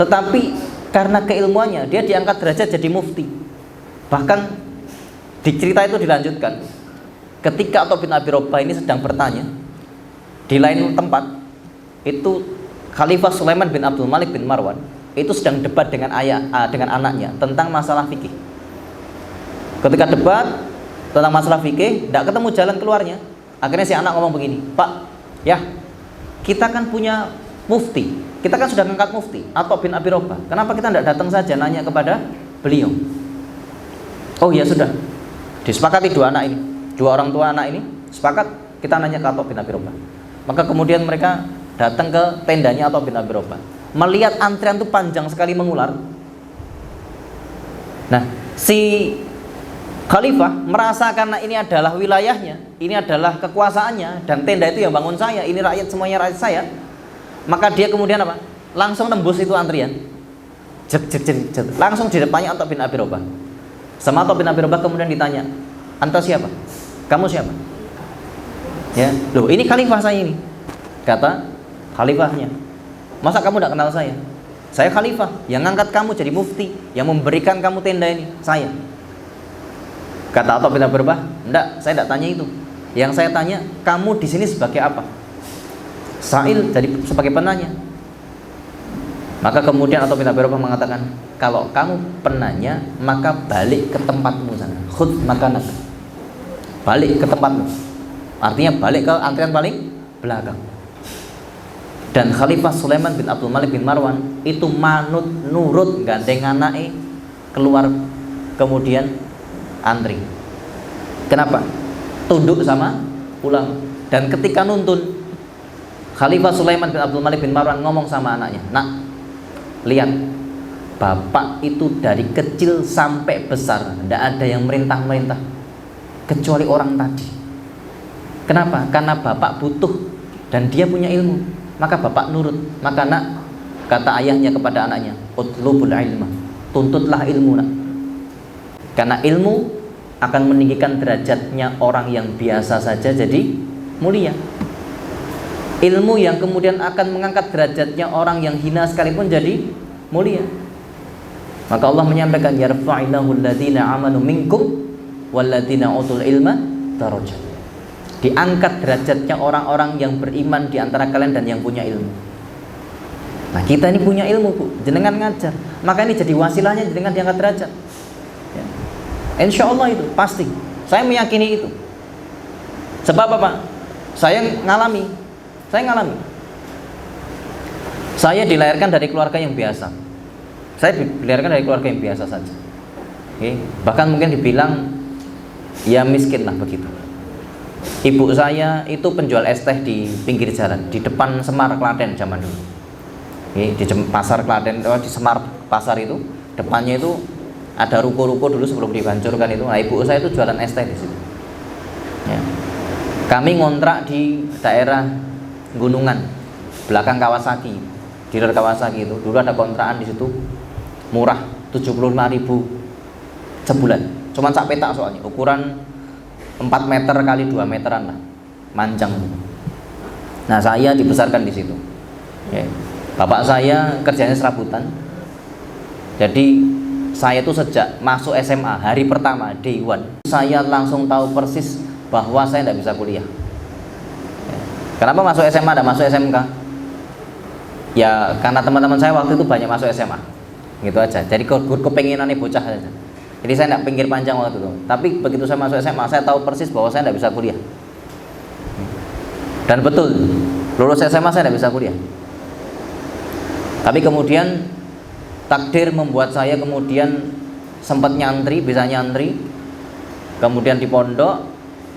Tetapi karena keilmuannya dia diangkat derajat jadi mufti. Bahkan di cerita itu dilanjutkan, ketika Atha bin Abi Rabbah ini sedang bertanya di lain tempat, itu Khalifah Sulaiman bin Abdul Malik bin Marwan itu sedang debat dengan dengan anaknya tentang masalah fikih. Ketika debat tentang masalah fikih, tidak ketemu jalan keluarnya. Akhirnya si anak ngomong begini, "Pak, ya, kita kan punya mufti. Kita kan sudah mengangkat mufti, Atha bin Abi Rabbah. Kenapa kita tidak datang saja nanya kepada beliau?" Oh ya sudah, disepakati dua orang tua anak ini sepakat, kita nanya ke Atha bin Abi Rabbah. Maka kemudian mereka datang ke tendanya Atha bin Abi Rabbah. Melihat antrian itu panjang sekali mengular. Nah, si khalifah merasa karena ini adalah wilayahnya, ini adalah kekuasaannya, dan tenda itu yang bangun saya, ini rakyat, semuanya rakyat saya. Maka dia kemudian apa? Langsung tembus itu antrian. Langsung di depannya Atha bin Abi Rabbah. Sama Atha bin Abi Rabbah kemudian ditanya, "Anta siapa? Kamu siapa?" Ya, loh, ini khalifah saya ini. Kata khalifahnya, "Masa kamu tidak kenal saya? Saya khalifah yang ngangkat kamu jadi mufti, yang memberikan kamu tenda ini, saya." Kata Atha bin Abi Rabbah, "Enggak, saya tidak tanya itu. Yang saya tanya, kamu di sini sebagai apa?" Sa'il, jadi sebagai penanya. Maka kemudian Atha bin Abi Rabbah mengatakan, "Kalau kamu penanya, maka balik ke tempatmu sana. Khudh makanak." Balik ke tempatmu. Artinya balik ke antrian paling belakang. Dan Khalifah Sulaiman bin Abdul Malik bin Marwan itu manut nurut gandeng anake keluar kemudian antri. Kenapa? Tunduk sama ulama. Dan ketika nuntun, Khalifah Sulaiman bin Abdul Malik bin Marwan ngomong sama anaknya, "Nak, lihat, bapak itu dari kecil sampai besar tidak ada yang merintah-merintah kecuali orang tadi. Kenapa? Karena bapak butuh dan dia punya ilmu, maka bapak nurut. Maka nak," kata ayahnya kepada anaknya, "utlubul ilma, tuntutlah ilmu nak. Karena ilmu akan meninggikan derajatnya orang yang biasa saja jadi mulia. Ilmu yang kemudian akan mengangkat derajatnya orang yang hina sekalipun jadi mulia." Maka Allah menyampaikan, "Yarfa'illahu alladhina amanu minkum walladhina utul ilma darajat." Diangkat derajatnya orang-orang yang beriman di antara kalian dan yang punya ilmu. Nah, kita ini punya ilmu, Bu, jenengan ngajar, maka ini jadi wasilahnya jenengan diangkat derajat. Ya. Insya Allah itu pasti. Saya meyakini itu. Sebab apa? Saya ngalami. Saya dilahirkan dari keluarga yang biasa. Saya dilahirkan dari keluarga yang biasa saja. Okay. Bahkan mungkin dibilang ya miskin lah begitu. Ibu saya itu penjual es teh di pinggir jalan, di depan Semar Klaten zaman dulu. Okay. Di pasar Klaten, di Semar pasar itu, depannya itu ada ruko-ruko dulu sebelum dihancurkan itu. Nah, ibu saya itu jualan es teh di situ. Ya. Kami ngontrak di daerah Gunungan, belakang Kawasaki, di luar Kawasaki itu. Dulu ada kontrakan di situ, murah, 75.000 sebulan. Cuman sak petak soalnya, ukuran 4 meter kali 2 meteran lah. Mancang. Nah, saya dibesarkan di situ. Ya. Bapak saya kerjanya serabutan. Jadi saya tuh sejak masuk SMA hari pertama day one, saya langsung tahu persis bahwa saya tidak bisa kuliah. Ya. Kenapa masuk SMA dan masuk SMK? Ya karena teman-teman saya waktu itu banyak masuk SMA, gitu aja. Jadi kepenginannya bocah aja. Jadi saya tidak pinggir panjang waktu itu. Tapi begitu saya masuk SMA, saya tahu persis bahwa saya tidak bisa kuliah. Dan betul, lulus SMA saya tidak bisa kuliah. Tapi kemudian takdir membuat saya kemudian sempat nyantri, bisa nyantri, kemudian di pondok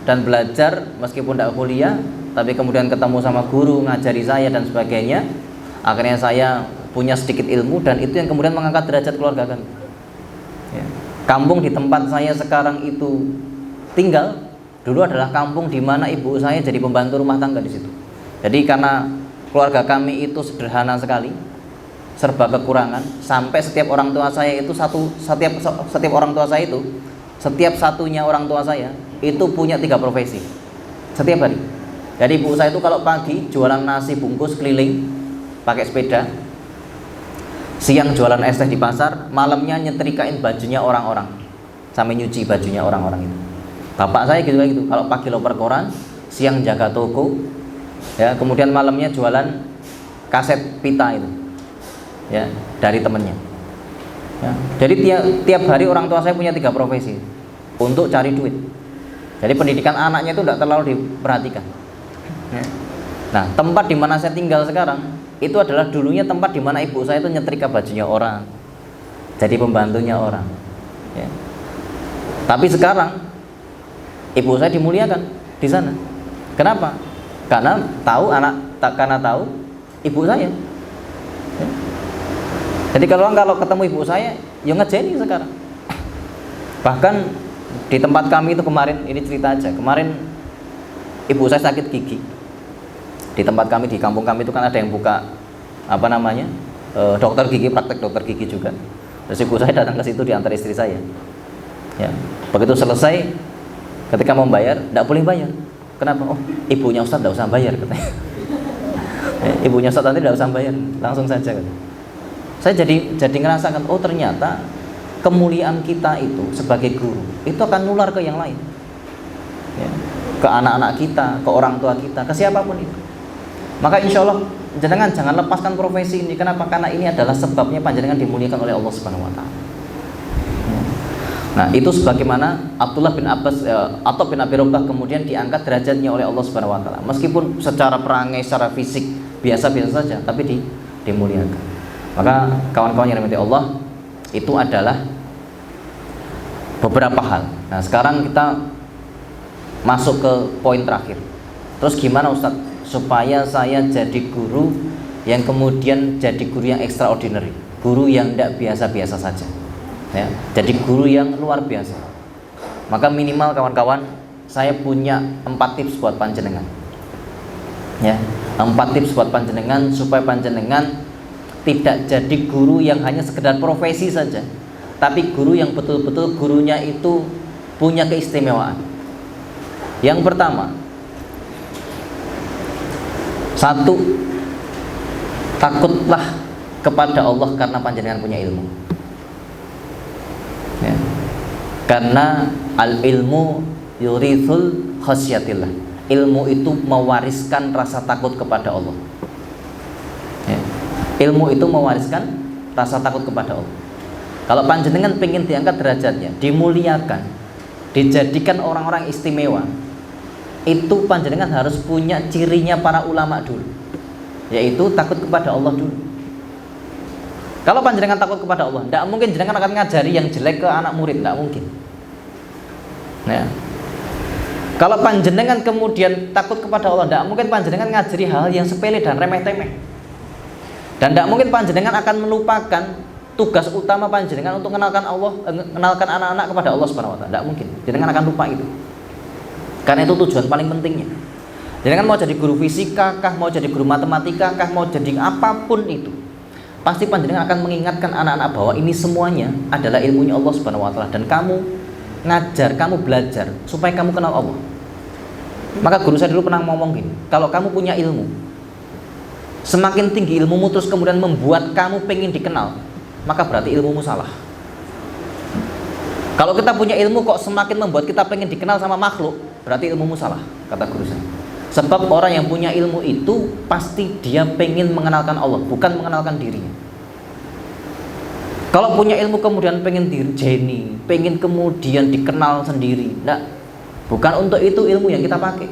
dan belajar meskipun tidak kuliah, tapi kemudian ketemu sama guru ngajari saya dan sebagainya. Akhirnya saya punya sedikit ilmu dan itu yang kemudian mengangkat derajat keluarga kami. Ya. Kampung di tempat saya sekarang itu tinggal dulu adalah kampung di mana ibu saya jadi pembantu rumah tangga di situ. Jadi karena keluarga kami itu sederhana sekali, serba kekurangan, sampai setiap orang tua saya itu setiap orang tua saya itu setiap satunya orang tua saya itu punya 3 profesi setiap hari. Jadi ibu saya itu kalau pagi jualan nasi bungkus keliling pakai sepeda, siang jualan es teh di pasar, malamnya nyetrikain bajunya orang-orang sampai nyuci bajunya orang-orang itu. Bapak saya gitu gitu, kalau pagi loper koran, siang jaga toko, ya, kemudian malamnya jualan kaset pita itu, ya, dari temennya. Ya, jadi tiap hari orang tua saya punya 3 profesi untuk cari duit. Jadi pendidikan anaknya itu tidak terlalu diperhatikan. Ya. Nah, tempat di mana saya tinggal sekarang itu adalah dulunya tempat di mana ibu saya itu nyetrika bajunya orang, jadi pembantunya orang. Ya. Tapi sekarang ibu saya dimuliakan di sana. Kenapa? Karena tahu ibu saya. Ya. Jadi kalau ketemu ibu saya, ya ngejeni sekarang. Bahkan di tempat kami itu kemarin, ini cerita aja. Kemarin ibu saya sakit gigi. Di tempat kami, di kampung kami itu kan ada yang buka dokter gigi, praktek dokter gigi juga. Terus ibu saya datang ke situ diantar istri saya. Ya. Begitu selesai, ketika mau bayar, tidak boleh bayar. Kenapa? Oh, ibunya Ustaz tidak usah bayar katanya. Ibunya Ustaz nanti tidak usah bayar, langsung saja katanya. Saya jadi ngerasakan, oh ternyata kemuliaan kita itu sebagai guru itu akan nular ke yang lain, ya, ke anak-anak kita, ke orang tua kita, ke siapapun itu. Maka insya Allah jangan lepaskan profesi ini. Kenapa? Karena ini adalah sebabnya panjenengan dimuliakan oleh Allah Subhanahu Wa Taala. Nah, itu sebagaimana Abdullah bin Abbas atau bin Abi Rabbah kemudian diangkat derajatnya oleh Allah Subhanahu Wa Taala. Meskipun secara perangai, secara fisik biasa-biasa saja, tapi dimuliakan. Maka kawan-kawan yang dirahmati Allah, itu adalah beberapa hal. Nah, sekarang kita masuk ke poin terakhir. Terus gimana Ustadz supaya saya jadi guru yang kemudian jadi guru yang extraordinary, guru yang tidak biasa-biasa saja, ya, jadi guru yang luar biasa? Maka minimal kawan-kawan, saya punya 4 tips buat panjenengan, ya, 4 tips buat panjenengan supaya panjenengan tidak jadi guru yang hanya sekedar profesi saja, tapi guru yang betul-betul gurunya itu punya keistimewaan. Yang pertama, 1, takutlah kepada Allah karena panjenengan punya ilmu, ya. Karena al ilmu yurithul khasyatillah, ilmu itu mewariskan rasa takut kepada Allah, ya. Ilmu itu mewariskan rasa takut kepada Allah. Kalau panjenengan pengen diangkat derajatnya, dimuliakan, dijadikan orang-orang istimewa, itu panjenengan harus punya cirinya para ulama dulu, yaitu takut kepada Allah dulu. Kalau panjenengan takut kepada Allah, tidak mungkin jenengan akan ngajari yang jelek ke anak murid, tidak mungkin. Nah, kalau panjenengan kemudian takut kepada Allah, tidak mungkin panjenengan ngajari hal yang sepele dan remeh-temeh. Dan tidak mungkin panjenengan akan melupakan tugas utama panjenengan untuk mengenalkan Allah, mengenalkan anak-anak kepada Allah Subhanahu Wa Taala. Tidak mungkin, jenengan akan lupa itu. Karena itu tujuan paling pentingnya. Jenengan mau jadi guru fisika kah, mau jadi guru matematika kah, mau jadi apapun itu, pasti panjenengan akan mengingatkan anak-anak bahwa ini semuanya adalah ilmunya Allah Subhanahu Wa Taala, dan kamu ngajar, kamu belajar supaya kamu kenal Allah. Maka guru saya dulu pernah ngomong gini, kalau kamu punya ilmu, semakin tinggi ilmumu terus kemudian membuat kamu pengen dikenal, maka berarti ilmumu salah. Kalau kita punya ilmu kok semakin membuat kita pengen dikenal sama makhluk, berarti ilmumu salah, kata guru saya. Sebab orang yang punya ilmu itu pasti dia pengen mengenalkan Allah, bukan mengenalkan dirinya. Kalau punya ilmu kemudian pengen dirjeni, pengen kemudian dikenal sendiri, enggak. Bukan untuk itu ilmu yang kita pakai,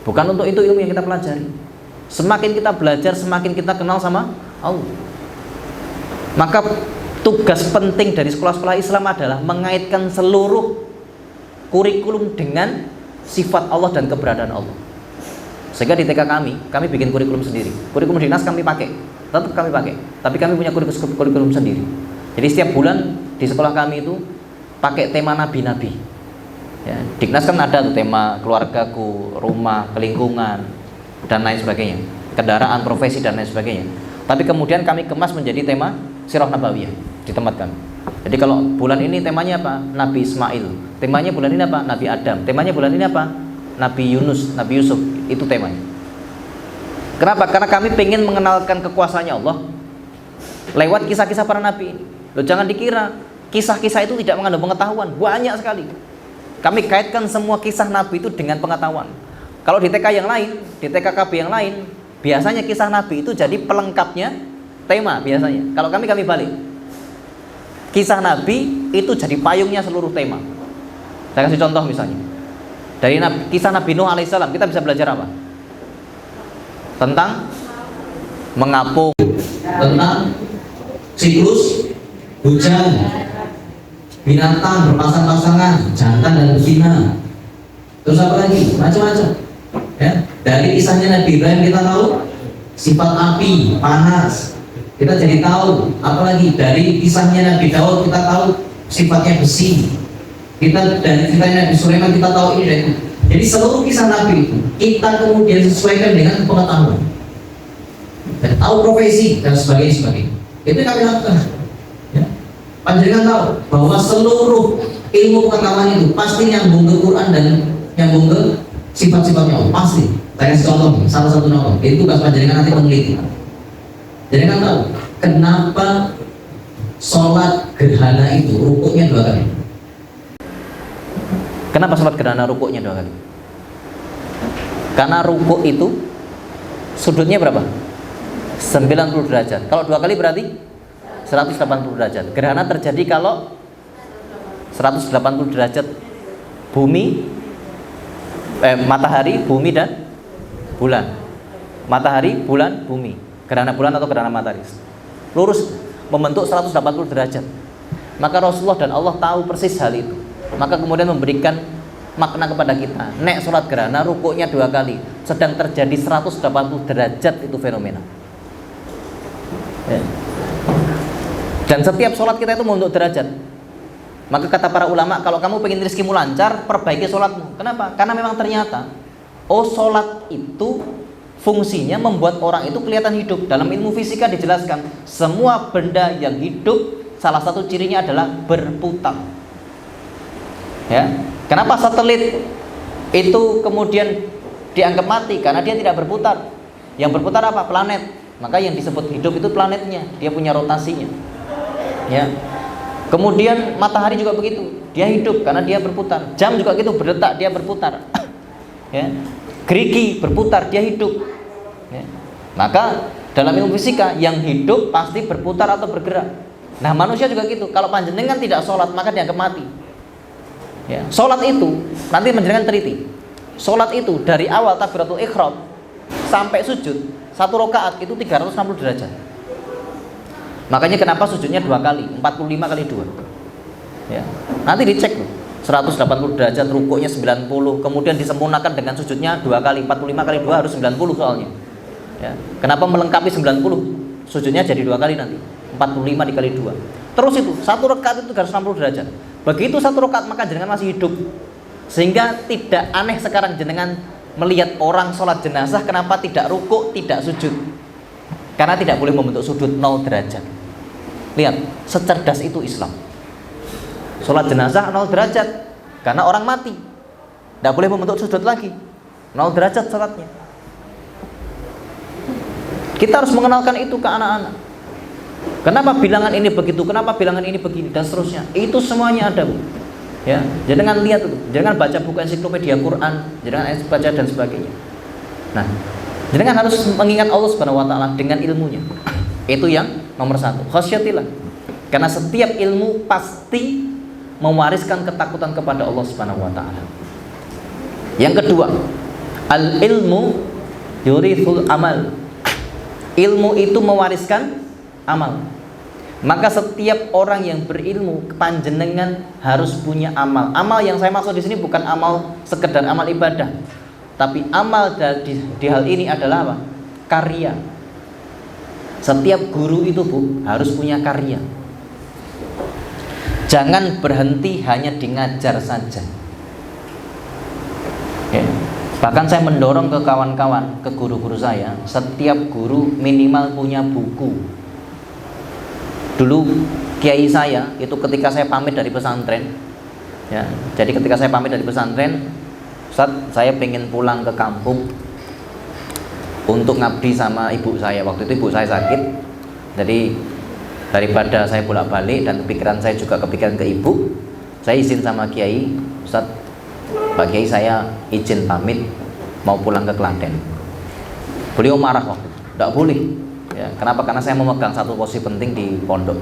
bukan untuk itu ilmu yang kita pelajari. Semakin kita belajar, semakin kita kenal sama Allah. Maka tugas penting dari sekolah-sekolah Islam adalah mengaitkan seluruh kurikulum dengan sifat Allah dan keberadaan Allah. Sehingga di TK kami bikin kurikulum sendiri. Kurikulum dinas kami pakai, tetap kami pakai, tapi kami punya kurikulum sendiri. Jadi setiap bulan di sekolah kami itu pakai tema nabi-nabi. Ya, Dignas kan ada tuh tema keluargaku, rumah, lingkungan, dan lain sebagainya, kendaraan, profesi, dan lain sebagainya. Tapi kemudian kami kemas menjadi tema Sirah Nabawiyah di tempat kami. Jadi kalau bulan ini temanya apa? Nabi Ismail. Temanya bulan ini apa? Nabi Adam. Temanya bulan ini apa? Nabi Yunus, Nabi Yusuf. Itu temanya. Kenapa? Karena kami pengen mengenalkan kekuasaannya Allah lewat kisah-kisah para nabi. Loh, jangan dikira kisah-kisah itu tidak mengandung pengetahuan. Banyak sekali. Kami kaitkan semua kisah nabi itu dengan pengetahuan. Kalau di TK yang lain, di TKKB yang lain, biasanya kisah nabi itu jadi pelengkapnya tema biasanya. Kalau kami balik. Kisah nabi itu jadi payungnya seluruh tema. Saya kasih contoh misalnya. Dari kisah Nabi Nuh alaihissalam kita bisa belajar apa? Tentang mengapung, tentang siklus hujan, binatang berpasang-pasangan, jantan dan betina. Terus apa lagi? Macam-macam. Ya. Dari kisahnya Nabi Ibrahim kita tahu sifat api, panas. Kita jadi tahu. Apalagi dari kisahnya Nabi Daud kita tahu sifatnya besi. Kita dari kisahnya Nabi Sulaiman kita tahu ini dan itu. Jadi seluruh kisah Nabi itu kita kemudian sesuaikan dengan pengetahuan dan tahu profesi dan sebagainya. Itu yang kami lakukan. Ya. Panjenengan tahu bahwa seluruh ilmu pengetahuan itu pasti nyambung ke Quran dan nyambung ke sifat-sifatnya Allah. Pasti. Saya kasih contoh, salah satu contoh. Itu tugas panjenengan nanti meneliti. Jadi kan tahu kenapa sholat gerhana itu rukuknya 2 kali? Kenapa sholat gerhana rukuknya 2 kali? Karena rukuk itu sudutnya berapa? 90 derajat. Kalau 2 kali berarti 180 derajat. Gerhana terjadi kalau 180 derajat bumi, matahari, bumi dan bulan. Matahari, bulan, bumi. Gerhana bulan atau gerhana matahari. Lurus membentuk 180 derajat. Maka Rasulullah dan Allah tahu persis hal itu. Maka kemudian memberikan makna kepada kita. Nek sholat gerhana rukuknya 2 kali. Sedang terjadi 180 derajat itu fenomena. Ya. Dan setiap sholat kita itu membentuk derajat. Maka kata para ulama, kalau kamu pengen rezekimu lancar, perbaiki sholatmu. Kenapa? Karena memang ternyata sholat itu fungsinya membuat orang itu kelihatan hidup. Dalam ilmu fisika dijelaskan, semua benda yang hidup salah satu cirinya adalah berputar. Ya, kenapa satelit itu kemudian dianggap mati? Karena dia tidak berputar. Yang berputar apa? Planet. Maka yang disebut hidup itu planetnya. Dia punya rotasinya. Ya. Kemudian matahari juga begitu. Dia hidup karena dia berputar. Jam juga gitu, berdetak, dia berputar. Ya. Gerigi berputar, dia hidup. Ya. Maka dalam ilmu fisika yang hidup pasti berputar atau bergerak. Nah, manusia juga gitu. Kalau panjenengan tidak sholat maka dianggap mati. Ya, sholat itu nanti menjenengan teliti. Sholat itu dari awal takbiratul ihram sampai sujud 1 rakaat itu 360 derajat. Makanya kenapa sujudnya 2 kali, 45 kali 2. Ya, nanti dicek loh. 180 derajat, rukuknya 90, kemudian disempurnakan dengan sujudnya 2 kali, 45 kali 2 harus 90 soalnya. Ya, kenapa melengkapi 90? Sujudnya jadi 2 kali nanti, 45 dikali 2. Terus itu 1 rakaat itu 360 derajat. Begitu 1 rakaat maka jenengan masih hidup. Sehingga tidak aneh sekarang jenengan melihat orang sholat jenazah kenapa tidak rukuk, tidak sujud. Karena tidak boleh membentuk sudut 0 derajat. Lihat, secerdas itu Islam. Sholat jenazah 0 derajat karena orang mati. Tidak boleh membentuk sudut lagi. 0 derajat salatnya. Kita harus mengenalkan itu ke anak-anak. Kenapa bilangan ini begitu, kenapa bilangan ini begini, dan seterusnya. Itu semuanya ada, Bu. Ya, jangan lihat itu, jangan baca buku ensiklopedia Quran, jangan baca dan sebagainya. Nah, jangan harus mengingat Allah Subhanahu wa taala dengan ilmunya. Itu yang nomor 1. Khasyatillah. Karena setiap ilmu pasti mewariskan ketakutan kepada Allah Subhanahu wa taala. Yang kedua, al ilmu yurithul amal. Ilmu itu mewariskan amal. Maka setiap orang yang berilmu, panjenengan harus punya amal. Amal yang saya maksud di sini bukan amal sekedar amal ibadah, tapi amal di hal ini adalah apa? Karya. Setiap guru itu, Bu, harus punya karya. Jangan berhenti hanya di ngajar saja. Ya. Bahkan saya mendorong ke kawan-kawan, ke guru-guru saya, setiap guru minimal punya buku. Dulu kiai saya itu ketika saya pamit dari pesantren, ya, jadi ketika saya pamit dari pesantren, Ustaz, saya pengen pulang ke kampung untuk ngabdi sama ibu saya. Waktu itu ibu saya sakit, jadi daripada saya bolak-balik dan pikiran saya juga kepikiran ke ibu, saya izin sama kiai, Ustaz, Pak Kiai, saya izin pamit mau pulang ke Klaten. Beliau marah waktu itu, tidak boleh. Ya, kenapa? Karena saya memegang satu posisi penting di pondok.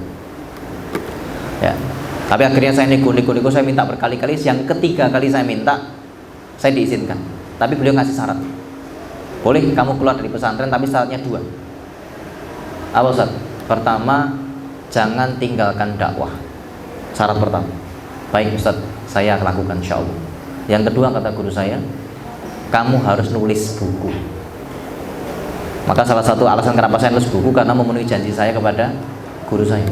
Ya, tapi akhirnya saya nego, saya minta berkali-kali. Yang ketiga kali saya minta, saya diizinkan. Tapi beliau ngasih syarat. Boleh kamu keluar dari pesantren, tapi syaratnya 2. Apa, Ustaz? Pertama, jangan tinggalkan dakwah. Syarat pertama. Baik, Ustaz, saya lakukan insyaallah. Yang kedua, kata guru saya, kamu harus nulis buku. Maka salah satu alasan kenapa saya nulis buku, karena memenuhi janji saya kepada guru saya.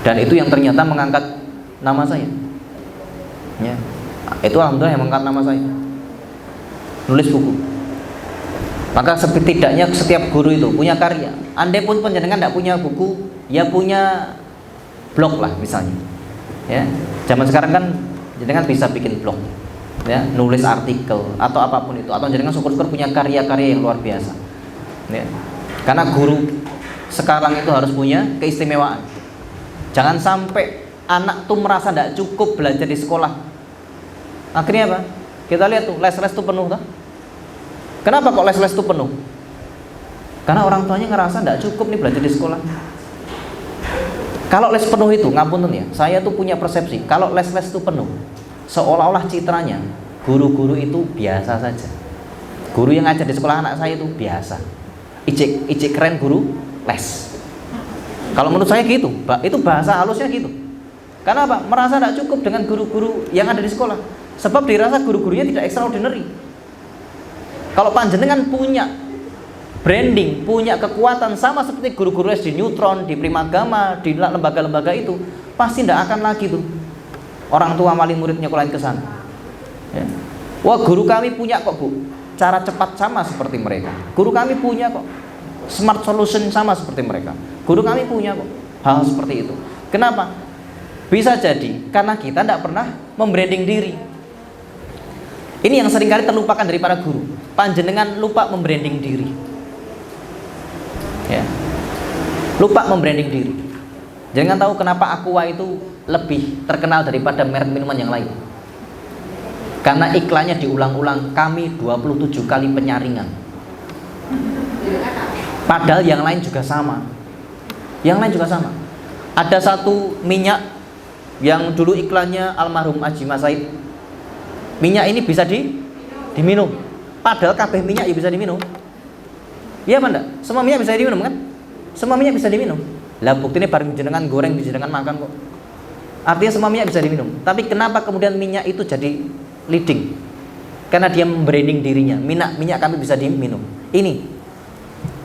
Dan itu yang ternyata mengangkat nama saya. Ya, itu alhamdulillah yang mengangkat nama saya. Nulis buku. Maka setidaknya setiap guru itu punya karya. Andai pun penjenengan tidak punya buku, ya punya blog lah misalnya. Ya, zaman sekarang kan jenengan bisa bikin blog, ya, nulis artikel atau apapun itu, atau jenengan syukur-syukur punya karya-karya yang luar biasa. Ya. Karena guru sekarang itu harus punya keistimewaan. Jangan sampai anak tuh merasa tidak cukup belajar di sekolah. Akhirnya apa? Kita lihat tuh les-les tuh penuh tuh. Kenapa kok les-les tuh penuh? Karena orang tuanya ngerasa tidak cukup nih belajar di sekolah. Kalau les penuh itu, ngapunten ya, saya tuh punya persepsi, kalau les-les tuh penuh, seolah-olah citranya guru-guru itu biasa saja. Guru yang ngajar di sekolah anak saya itu biasa. Ijek keren guru les. Kalau menurut saya gitu, itu bahasa halusnya gitu. Karena apa? Merasa tidak cukup dengan guru-guru yang ada di sekolah. Sebab dirasa guru-gurunya tidak extraordinary. Kalau panjenengan punya branding, punya kekuatan sama seperti guru-guru SD Neutron, di Primagama, di lembaga-lembaga itu, pasti tidak akan lagi tuh orang tua wali muridnya lain ke sana. Ya. Wah, guru kami punya kok, Bu, cara cepat sama seperti mereka. Guru kami punya kok smart solution sama seperti mereka. Guru kami punya kok hal seperti itu. Kenapa? Bisa jadi karena kita tidak pernah membranding diri. Ini yang seringkali terlupakan dari para guru. Panjenengan lupa membranding diri. Ya. Lupa membranding diri. Jangan tahu kenapa Aqua itu lebih terkenal daripada merek minuman yang lain. Karena iklannya diulang-ulang, kami 27 kali penyaringan. Padahal yang lain juga sama. Yang lain juga sama. Ada satu minyak yang dulu iklannya almarhum Haji Mas Said. Minyak ini bisa diminum. Padahal kabeh minyak ya bisa diminum. Iya apa enggak? Semua minyak bisa diminum kan? Semua minyak bisa diminum. Lah buktinya bareng jenengan goreng, jenengan makan kok. Artinya semua minyak bisa diminum. Tapi kenapa kemudian minyak itu jadi leading? Karena dia membranding dirinya. Minyak kami bisa diminum. Ini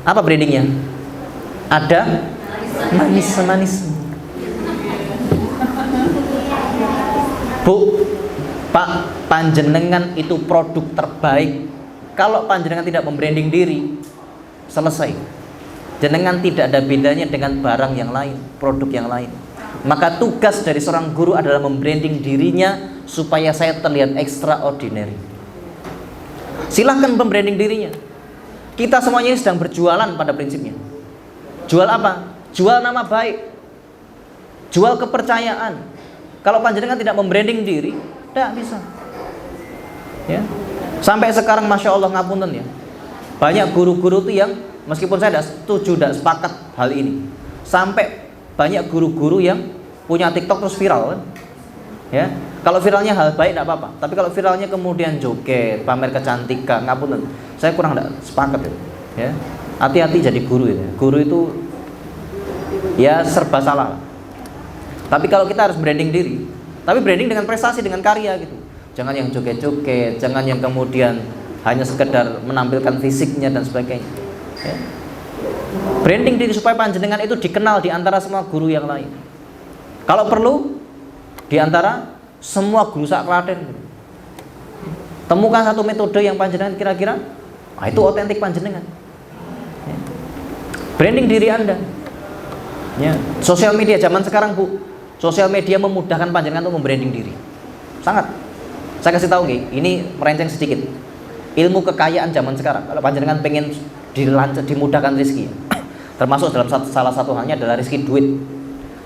apa brandingnya? Ada manis. Bu, Pak, panjenengan itu produk terbaik. Kalau panjenengan tidak membranding diri, selesai. Jenengan tidak ada bedanya dengan barang yang lain, produk yang lain. Maka tugas dari seorang guru adalah membranding dirinya supaya saya terlihat extraordinary. Silahkan membranding dirinya. Kita semuanya ini sedang berjualan pada prinsipnya. Jual apa? Jual nama baik, jual kepercayaan. Kalau panjenengan tidak membranding diri, tidak bisa. Ya. Sampai sekarang masya Allah ngapunten ya, banyak guru-guru itu yang meskipun saya tidak setuju, tidak sepakat hal ini, sampai banyak guru-guru yang punya TikTok terus viral kan? Ya, kalau viralnya hal baik tidak apa-apa, tapi kalau viralnya kemudian joget, pamer kecantikan, ngapunten, saya kurang tidak sepakat ya. Ya, hati-hati jadi guru ya. Guru itu ya serba salah. Tapi kalau kita harus branding diri, tapi branding dengan prestasi, dengan karya gitu. Jangan yang joget-joget, jangan yang kemudian hanya sekedar menampilkan fisiknya dan sebagainya. Ya. Branding diri supaya panjenengan itu dikenal di antara semua guru yang lain. Kalau perlu di antara semua guru sak Klaten. Temukan satu metode yang panjenengan kira-kira itu otentik panjenengan. Ya. Branding diri Anda. Ya. Sosial media zaman sekarang Bu, sosial media memudahkan panjenengan untuk membranding diri. Sangat. Saya kasih tahu nih, ini melenceng sedikit. Ilmu kekayaan zaman sekarang, kalau panjenengan pengen dimudahkan rezeki, termasuk dalam salah satu halnya adalah rezeki duit.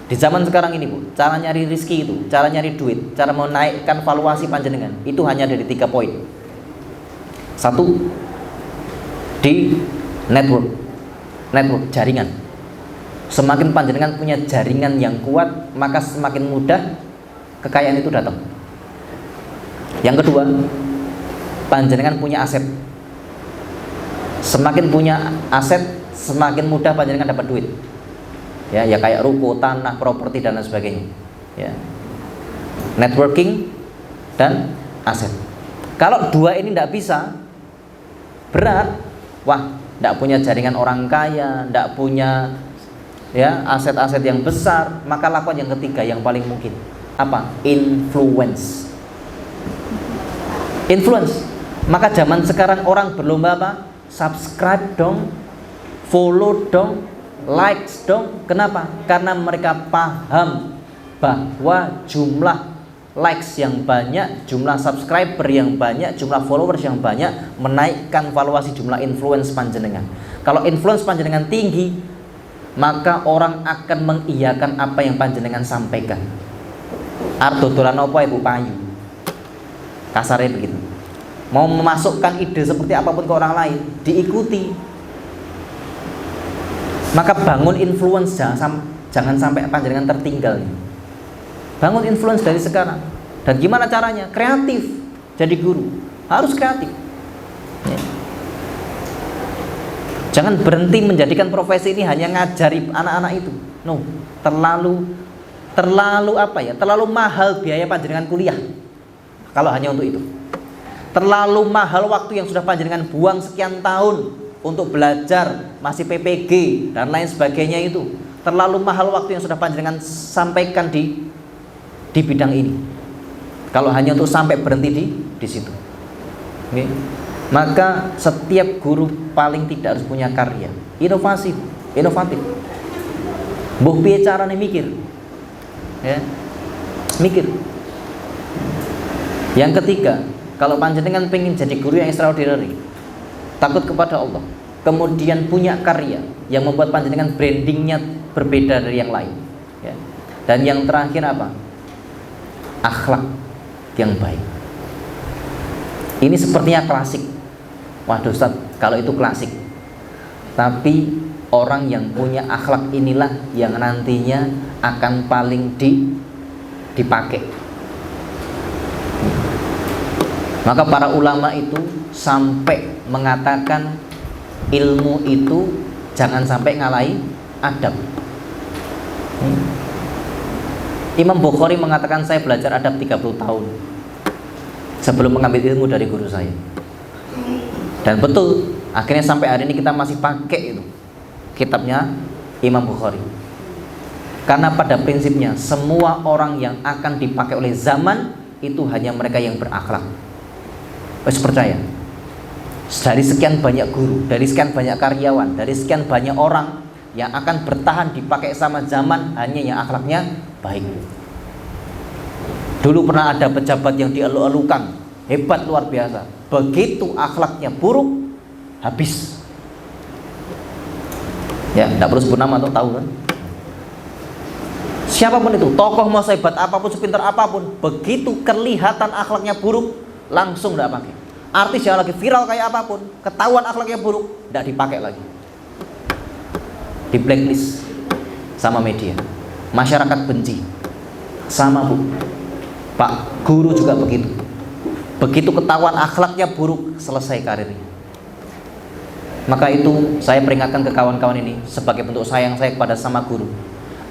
Di zaman sekarang ini Bu, cara nyari rezeki itu, cara nyari duit, cara menaikkan valuasi panjenengan itu hanya dari 3 poin. 1, di network jaringan. Semakin panjenengan punya jaringan yang kuat, maka semakin mudah kekayaan itu datang. Yang kedua, panjenengan punya aset. Semakin punya aset, semakin mudah panjenengan dapat duit. Ya kayak ruko, tanah, properti dan lain sebagainya. Ya. Networking dan aset. Kalau 2 ini tidak bisa, berat. Wah, tidak punya jaringan orang kaya, tidak punya ya aset-aset yang besar, maka lakukan yang ketiga yang paling mungkin. Apa? Influence. Maka zaman sekarang orang berlomba apa? Subscribe dong, follow dong, likes dong. Kenapa? Karena mereka paham bahwa jumlah likes yang banyak, jumlah subscriber yang banyak, jumlah followers yang banyak menaikkan valuasi jumlah influence panjenengan. Kalau influence panjenengan tinggi, maka orang akan mengiyakan apa yang panjenengan sampaikan. Arep dodolan apa Ibu payu? Kasarnya begitu. Mau memasukkan ide seperti apapun ke orang lain, diikuti. Maka bangun influence, jangan sampai panjenengan tertinggal. Bangun influence dari sekarang. Dan gimana caranya? Kreatif. Jadi guru harus kreatif. Ya. Jangan berhenti menjadikan profesi ini hanya ngajari anak-anak itu. No, terlalu apa ya? Terlalu mahal biaya panjenengan kuliah. Kalau hanya untuk itu. Terlalu mahal waktu yang sudah panjenengan buang sekian tahun untuk belajar, masih PPG dan lain sebagainya itu. Terlalu mahal waktu yang sudah panjenengan sampaikan di bidang ini. Kalau hanya untuk sampai berhenti di situ. Okay. Maka setiap guru paling tidak harus punya karya, inovatif. Mbuh piye carane mikir. Ya. Mikir. Yang ketiga, kalau panjenengan pengen jadi guru yang extraordinary, takut kepada Allah, kemudian punya karya yang membuat panjenengan brandingnya berbeda dari yang lain. Ya. Dan yang terakhir apa? Akhlak yang baik. Ini sepertinya klasik. Waduh Ustaz, kalau itu klasik. Tapi orang yang punya akhlak inilah yang nantinya akan paling dipakai. Maka para ulama itu sampai mengatakan ilmu itu jangan sampai ngalahi adab. Imam Bukhari mengatakan saya belajar adab 30 tahun sebelum mengambil ilmu dari guru saya. Dan betul, akhirnya sampai hari ini kita masih pakai itu kitabnya Imam Bukhari. Karena pada prinsipnya semua orang yang akan dipakai oleh zaman itu hanya mereka yang berakhlak. Wes percaya. Dari sekian banyak guru, dari sekian banyak karyawan, dari sekian banyak orang yang akan bertahan dipakai sama zaman hanya yang akhlaknya baik. Dulu pernah ada pejabat yang dielu-elukan, hebat luar biasa, begitu akhlaknya buruk, habis. Ya, tidak perlu sebut nama, tahu kan? Siapapun itu, tokoh mau sehebat apapun, sepintar apapun, begitu kelihatan akhlaknya buruk, langsung tidak pakai. Artis yang lagi viral kayak apapun, ketahuan akhlaknya buruk, tidak dipakai lagi. Di blacklist sama media. Masyarakat benci. Sama Bu. Pak guru juga begitu. Begitu ketahuan akhlaknya buruk, selesai karirnya. Maka itu saya peringatkan ke kawan-kawan ini sebagai bentuk sayang saya kepada sama guru.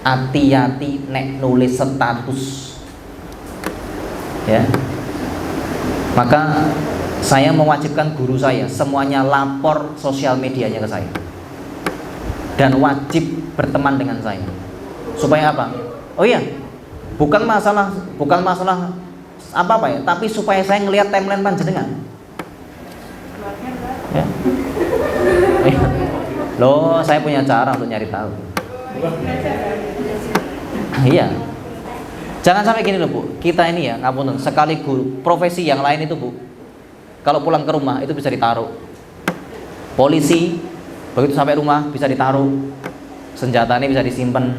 Hati-hati nek nulis status. Ya. Maka saya mewajibkan guru saya semuanya lapor sosial medianya ke saya. Dan wajib berteman dengan saya. Supaya apa? Oh iya, bukan masalah apa ya, tapi supaya saya ngelihat timeline panjenengan. Ya. Loh, saya punya cara untuk nyari tahu. Iya. Jangan sampai gini loh Bu. Kita ini ya, ngapunten, sekali guru, profesi yang lain itu Bu, kalau pulang ke rumah itu bisa ditaruh. Polisi begitu sampai rumah bisa ditaruh. Senjatanya bisa disimpan.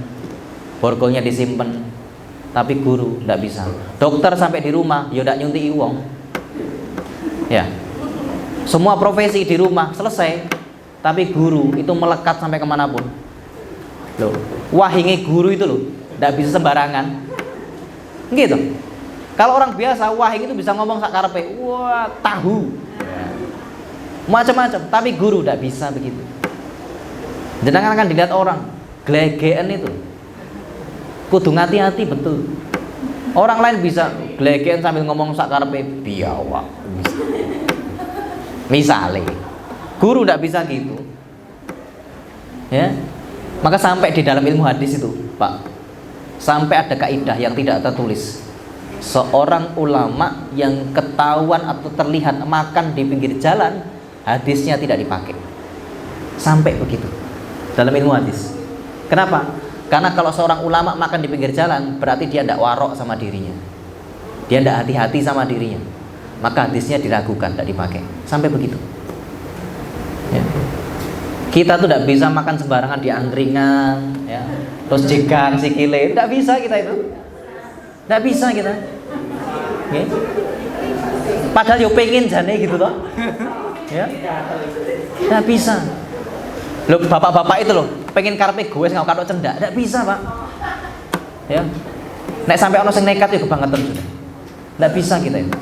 Borgolnya disimpan. Tapi guru tidak bisa. Dokter sampai di rumah ya tidak nyuntik uang. Ya. Semua profesi di rumah selesai. Tapi guru itu melekat sampai kemanapun. Loh, wahinge guru itu loh, tidak bisa sembarangan. Gitu. Kalau orang biasa wahing itu bisa ngomong sak karepe, wah tahu, macam-macam. Tapi guru tidak bisa begitu. Jenengan akan dilihat orang, glegeen itu. Kudu hati-hati betul. Orang lain bisa glegeen sambil ngomong sak karepe, biawak. Misalnya, guru tidak bisa gitu. Ya. Maka sampai di dalam ilmu hadis itu, Pak, sampai ada kaidah yang tidak tertulis. Seorang ulama yang ketahuan atau terlihat makan di pinggir jalan, hadisnya tidak dipakai. Sampai begitu dalam ilmu hadis. Kenapa? Karena kalau seorang ulama makan di pinggir jalan, berarti dia tidak warok sama dirinya. Dia tidak hati-hati sama dirinya. Maka hadisnya diragukan, tidak dipakai. Sampai begitu. Ya. Kita tuh tidak bisa makan sembarangan di angkringan, ya. Terus jegang sikile, tidak bisa kita itu. Tidak bisa kita. Ya. Padahal yo pengen jane gitu toh. Ya. Tidak bisa. Loh, bapak-bapak itu loh, pengen karepe gue sing karo cendak, tidak bisa, Pak. Ya. Nek sampai ono sing nekat yo kebangetan sudah. Tidak bisa kita itu.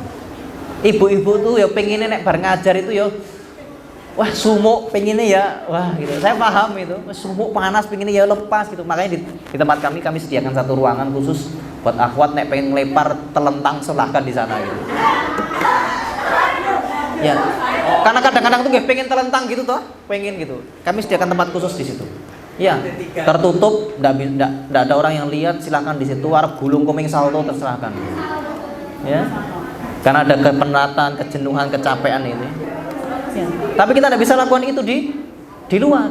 Ibu-ibu tuh yo pengennya nek bar ngajar itu yo, wah sumuk pengennya ya, wah gitu. Saya paham itu, sumuk panas pengennya ya lepas gitu. Makanya di tempat kami sediakan satu ruangan khusus buat akhwat nek pengen ngelepar telentang silahkan di sana gitu. Ya, karena kadang-kadang tuh gue pengen telentang gitu toh, pengen gitu. Kami sediakan tempat khusus di situ. Ya, tertutup, tidak ada orang yang lihat, silahkan di situ. Arab gulung komeng salto terserahkan. Ya, karena ada kepenatan, kejenuhan, kecapean ini. Ya. Tapi kita tidak bisa lakukan itu di luar.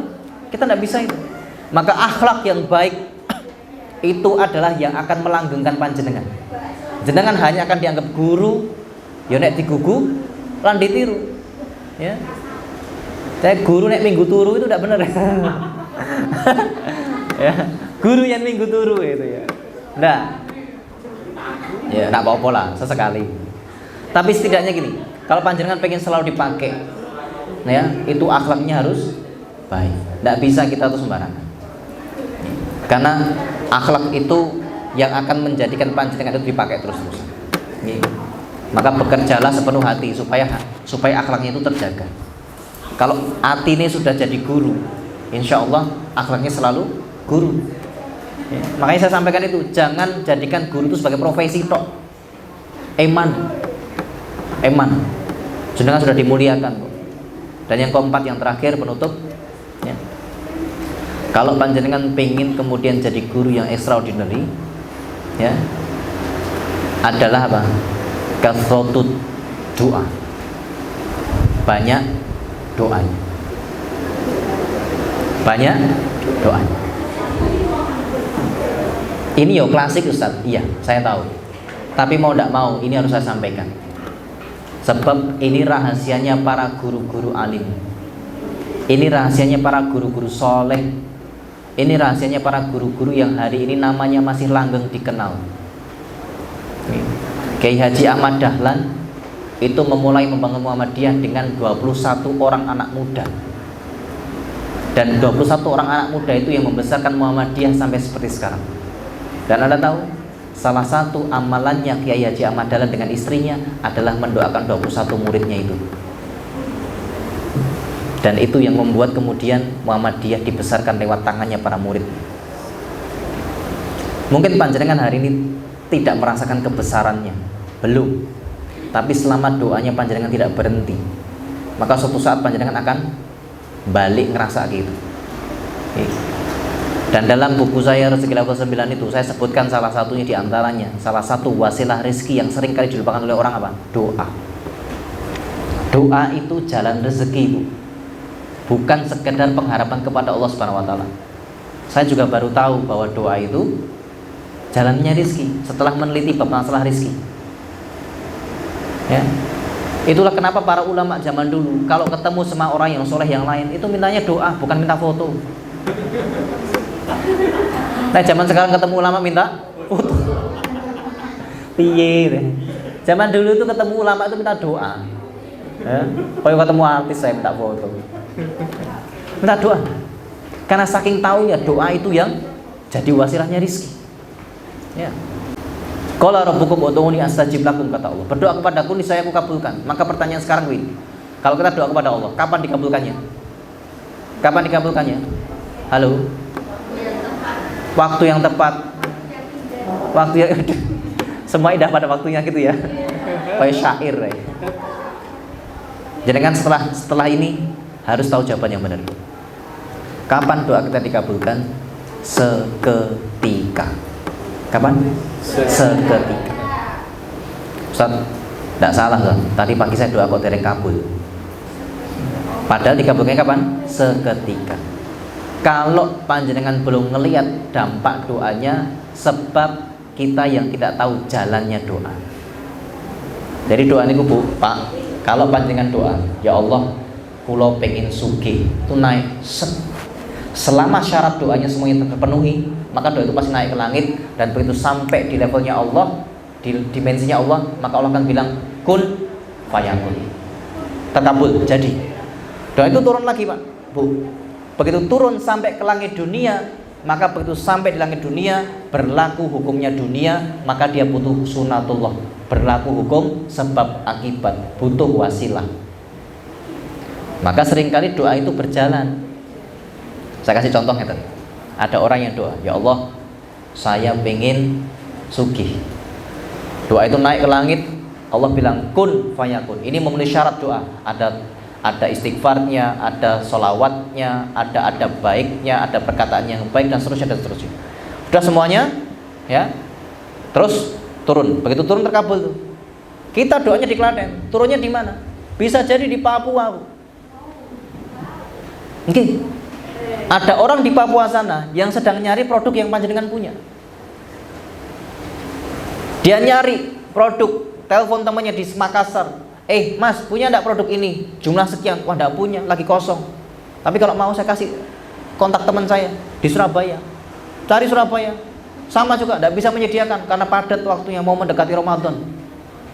Kita tidak bisa itu. Maka akhlak yang baik itu adalah yang akan melanggengkan panjenengan. Jenengan hanya akan dianggap guru, ya nek digugu lan ditiru. Ya. Saya guru nek minggu turu itu tidak benar. Ya. Guru yang minggu turu itu ya. Nah. Ya, enggak apa-apa lah sesekali. Tapi setidaknya gini, kalau panjenengan pengen selalu dipakai, ya, itu akhlaknya harus baik. Tidak bisa kita tuh sembarangan. Karena akhlak itu yang akan menjadikan panjenengan itu dipakai terus-terusan. Maka bekerjalah sepenuh hati supaya akhlaknya itu terjaga. Kalau hati ini sudah jadi guru, insya Allah akhlaknya selalu guru. Ya, makanya saya sampaikan itu, jangan jadikan guru itu sebagai profesi tok. Eman. Jenengan sudah dimuliakan kok. Dan yang keempat, yang terakhir penutup, ya. Kalau panjenengan pengen kemudian jadi guru yang extraordinary, ya, adalah apa? Kathrotut doa. Banyak doanya. Banyak doanya. Ini yo klasik Ustaz. Iya, saya tahu. Tapi mau tidak mau ini harus saya sampaikan. Sebab ini rahasianya para guru-guru alim, ini rahasianya para guru-guru soleh, ini rahasianya para guru-guru yang hari ini namanya masih langgeng dikenal. Kiai Haji Ahmad Dahlan itu memulai membangun Muhammadiyah dengan 21 orang anak muda. Dan 21 orang anak muda itu yang membesarkan Muhammadiyah sampai seperti sekarang. Dan Anda tahu, salah satu amalannya Kiai Haji Ahmad Dahlan dengan istrinya adalah mendoakan 21 muridnya itu. Dan itu yang membuat kemudian Muhammadiyah dibesarkan lewat tangannya para murid. Mungkin panjenengan hari ini tidak merasakan kebesarannya, belum. Tapi selama doanya panjenengan tidak berhenti, maka suatu saat panjenengan akan balik ngerasa gitu. Dan dalam buku saya Rezeki Level 9 itu saya sebutkan salah satunya diantaranya, salah satu wasilah rezeki yang sering kali dilupakan oleh orang apa? Doa. Doa itu jalan rezeki, Bu. Bukan sekedar pengharapan kepada Allah Subhanahu wa taala. Saya juga baru tahu bahwa doa itu jalannya rezeki setelah meneliti bab masalah rezeki. Ya. Itulah kenapa para ulama zaman dulu kalau ketemu sama orang yang soleh yang lain itu mintanya doa, bukan minta foto. Nah, zaman sekarang ketemu ulama minta foto. Piye deh. Zaman dulu itu ketemu ulama itu minta doa. Ya. Kalau ketemu artis saya minta foto. Minta doa. Karena saking tahu ya doa itu yang jadi wasilahnya rezeki. Ya. Qala rabbukum ud'uni astajib lakum, kata Allah. Berdoa kepadaku niscaya aku kabulkan. Maka pertanyaan sekarang ini, kalau kita doa kepada Allah, kapan dikabulkannya? Kapan dikabulkannya? Halo? Waktu yang tepat. Waktu yang semua indah pada waktunya gitu ya. Kayak syair ya. Jadi kan setelah ini harus tahu jawaban yang benar. Kapan doa kita dikabulkan? Seketika. Kapan? Seketika. Ustaz, tidak salah kan? Tadi pagi saya doa kok dereng kabul. Padahal dikabulkannya kapan? Seketika. Kalau panjenengan belum ngelihat dampak doanya, sebab kita yang tidak tahu jalannya doa. Jadi doa ini Bu, Pak, kalau panjenengan doa, ya Allah, kulo pengen sugih, itu naik selama syarat doanya semuanya terpenuhi, maka doa itu pasti naik ke langit. Dan begitu sampai di levelnya Allah, di dimensinya Allah, maka Allah akan bilang kun fayakun, terkabul, jadi. Doa itu turun lagi Pak, Bu. Begitu turun sampai ke langit dunia, maka begitu sampai di langit dunia, berlaku hukumnya dunia, maka dia butuh sunatullah, berlaku hukum sebab akibat, butuh wasilah. Maka seringkali doa itu berjalan. Saya kasih contoh ya, ada orang yang doa, ya Allah, saya pengen sugih. Doa itu naik ke langit, Allah bilang kun fayakun. Ini memenuhi syarat doa. Ada istighfarnya, ada sholawatnya, ada baiknya, ada perkataan yang baik dan seterusnya dan seterusnya. Sudah semuanya, ya. Terus turun. Begitu turun terkabul tuh. Kita doanya di Klaten, turunnya di mana? Bisa jadi di Papua. Oke. Ada orang di Papua sana yang sedang nyari produk yang panjenengan punya. Dia nyari produk, telepon temannya di Makassar. Mas, punya enggak produk ini? Jumlah sekian. Wah, enggak punya, lagi kosong. Tapi kalau mau saya kasih kontak teman saya di Surabaya. Cari Surabaya. Sama juga, enggak bisa menyediakan karena padat waktunya, mau mendekati Ramadan.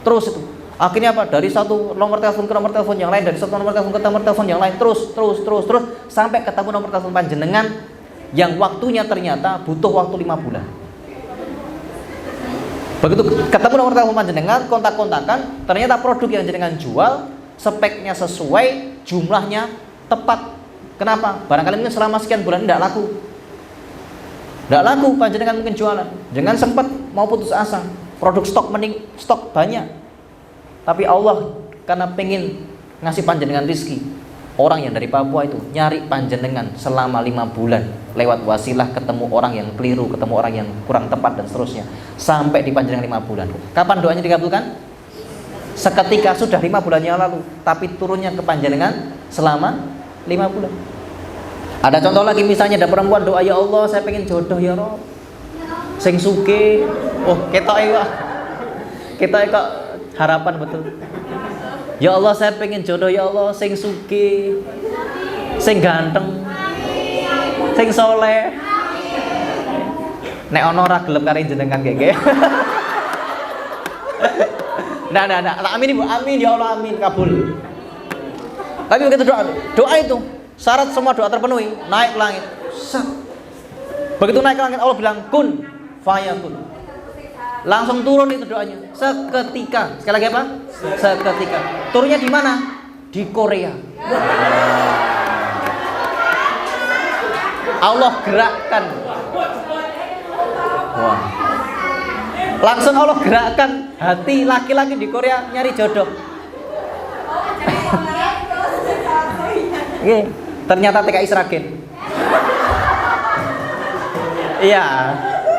Terus itu. Akhirnya apa? Dari satu nomor telepon ke nomor telepon yang lain, dari satu nomor telepon ke nomor telepon yang lain, terus sampai ketemu nomor telepon panjenengan yang waktunya ternyata butuh waktu 5 bulan. Begitu ketemu nomor telepon panjenengan, kontak-kontakan, ternyata produk yang jenengan jual speknya sesuai, jumlahnya tepat. Kenapa? Barangkali mungkin selama sekian bulan tidak laku. Tidak laku panjenengan mungkin jualan. Jangan sempat mau putus asa. Produk stok banyak. Tapi Allah karena pengen ngasih panjenengan rizki, orang yang dari Papua itu nyari panjenengan selama 5 bulan lewat wasilah, ketemu orang yang keliru, ketemu orang yang kurang tepat dan seterusnya, sampai di panjenengan 5 bulan. Kapan doanya dikabulkan? Seketika, sudah 5 bulan yang lalu, tapi turunnya ke panjenengan selama 5 bulan. Ada contoh lagi, misalnya ada perempuan doa, ya Allah saya pengen jodoh ya Rob, sing sugih. Oh ketok kok harapan betul. Ya Allah, saya pengen jodoh ya Allah sing sugih, sing ganteng, sing soleh. Nek ono ora gelem karo jenengan keke. Nah, amin Ibu, amin ya Allah, amin, kabul. Tapi begitu doa itu syarat semua doa terpenuhi, naik ke langit. Begitu naik ke langit Allah bilang kun fayakun. Langsung turun itu doanya seketika. Sekali lagi apa? Seketika. Turunnya di mana? Di Korea. Allah gerakkan. Wah. Langsung Allah gerakkan hati laki-laki di Korea nyari jodoh. Oke, ternyata TKI Sragen. Iya,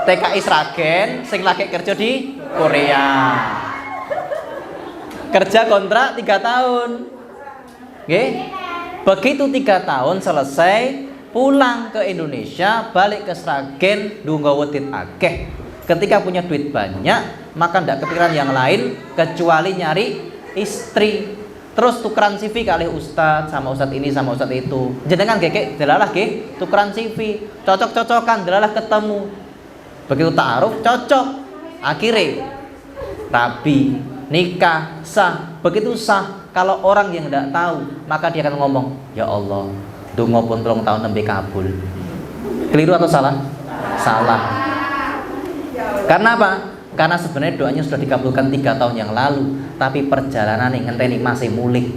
TKI Sragen sing lagi kerja di Korea. Kerja kontrak 3 tahun. Oke. Begitu 3 tahun selesai, pulang ke Indonesia, balik ke Sragen, ndonga wedit akeh. Ketika punya duit banyak, maka ndak kepikiran yang lain kecuali nyari istri. Terus tukeran CV kali ustadz sama ustadz ini sama ustadz itu. Jenengan keke delalah ke tukeran CV, cocok-cocokan delalah ketemu. Begitu ta'aruf cocok. Akhirnya rabi, nikah, sah. Begitu sah, kalau orang yang tidak tahu, maka dia akan ngomong, "Ya Allah, donga pun 3 tahun nembe kabul." Keliru atau salah? Salah. Karena apa? Karena sebenarnya doanya sudah dikabulkan 3 tahun yang lalu, tapi perjalanan yang ngenteni masih mulih.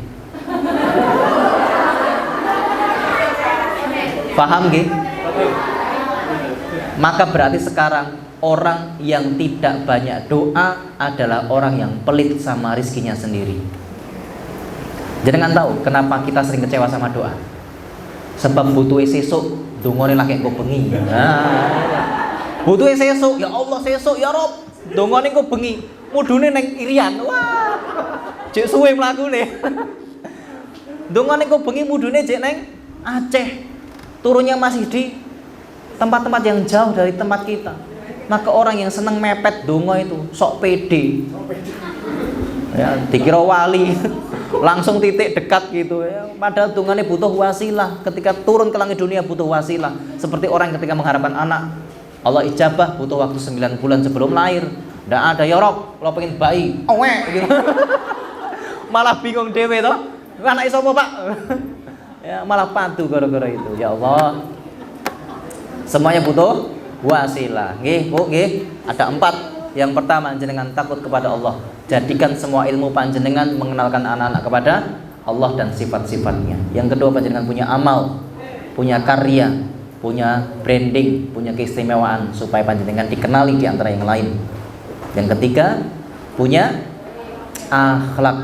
Paham nggih? Maka berarti sekarang orang yang tidak banyak doa adalah orang yang pelit sama rizkinya sendiri. Jangan tahu kenapa kita sering kecewa sama doa. Sebab butuh sesuk dongane lagi kok bengi. Butuh sesuk, ya Allah sesuk ya Rob. Dongane kok bengi, mudune neng Irian. Wah. Cek suwe mlakune. Dongane kok bengi mudune cek neng Aceh. Turunnya masih di tempat-tempat yang jauh dari tempat kita. Maka orang yang seneng mepet donga itu sok pede. Ya, dikira wali. Langsung titik dekat gitu ya. Padahal dongane butuh wasilah. Ketika turun ke langit dunia butuh wasilah. Seperti orang ketika mengharapkan anak, Allah ijabah butuh waktu 9 bulan sebelum lahir. Nggak ada ya Rob, kalau pengen bayi, gitu. Malah bingung dewe toh. Anak sapa Pak? Ya malah padu gara-gara itu. Ya Allah. Semuanya butuh wasilah. Nggih, Bu, nggih. Ada 4. Yang pertama, jenengan takut kepada Allah. Jadikan semua ilmu panjenengan mengenalkan anak-anak kepada Allah dan sifat-sifatnya. Yang kedua, panjenengan punya amal, punya karya, punya branding, punya keistimewaan supaya panjenengan dikenali di antara yang lain. Yang ketiga, punya akhlak,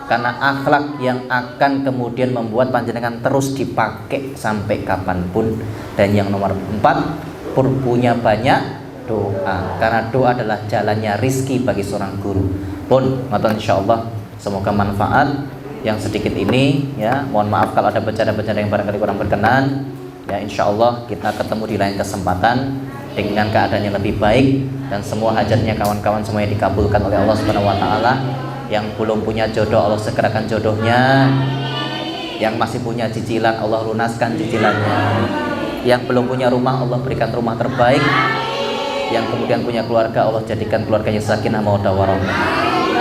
karena akhlak yang akan kemudian membuat panjenengan terus dipakai sampai kapanpun. Dan yang nomor 4, punya banyak doa, karena doa adalah jalannya rizki bagi seorang guru. Pun ngoten insyaallah, semoga manfaat yang sedikit ini ya. Mohon maaf kalau ada bercanda-bercanda yang barangkali kurang berkenan. Ya insyaallah kita ketemu di lain kesempatan dengan keadaan yang lebih baik, dan semua hajatnya kawan-kawan semuanya dikabulkan oleh Allah Subhanahu wa taala. Yang belum punya jodoh Allah segerakan jodohnya. Yang masih punya cicilan Allah lunaskan cicilannya. Yang belum punya rumah Allah berikan rumah terbaik. Yang kemudian punya keluarga Allah jadikan keluarganya sakinah mawaddah warahmah.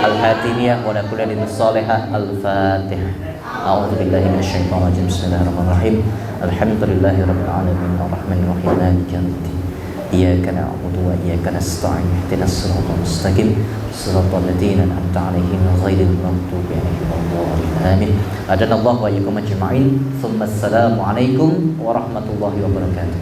Al-Hatimiyah wa la kulli salihah. Al-Fatihah. A'udzu billahi minasyaitonir rajim. Bismillahirrahmanirrahim. Alhamdulillahirabbil alamin arrahmanir rahim maliki yaumiddin. Iyyaka na'budu wa iyyaka nasta'in. Ihdinas siratal mustaqim. Siratal ladzina an'amta 'alaihim ghairil maghdubi 'alaihim waladdallin. Amin. Adanallahu wa iyyakum ajma'in. Tsumma assalamu alaikum warahmatullahi wabarakatuh.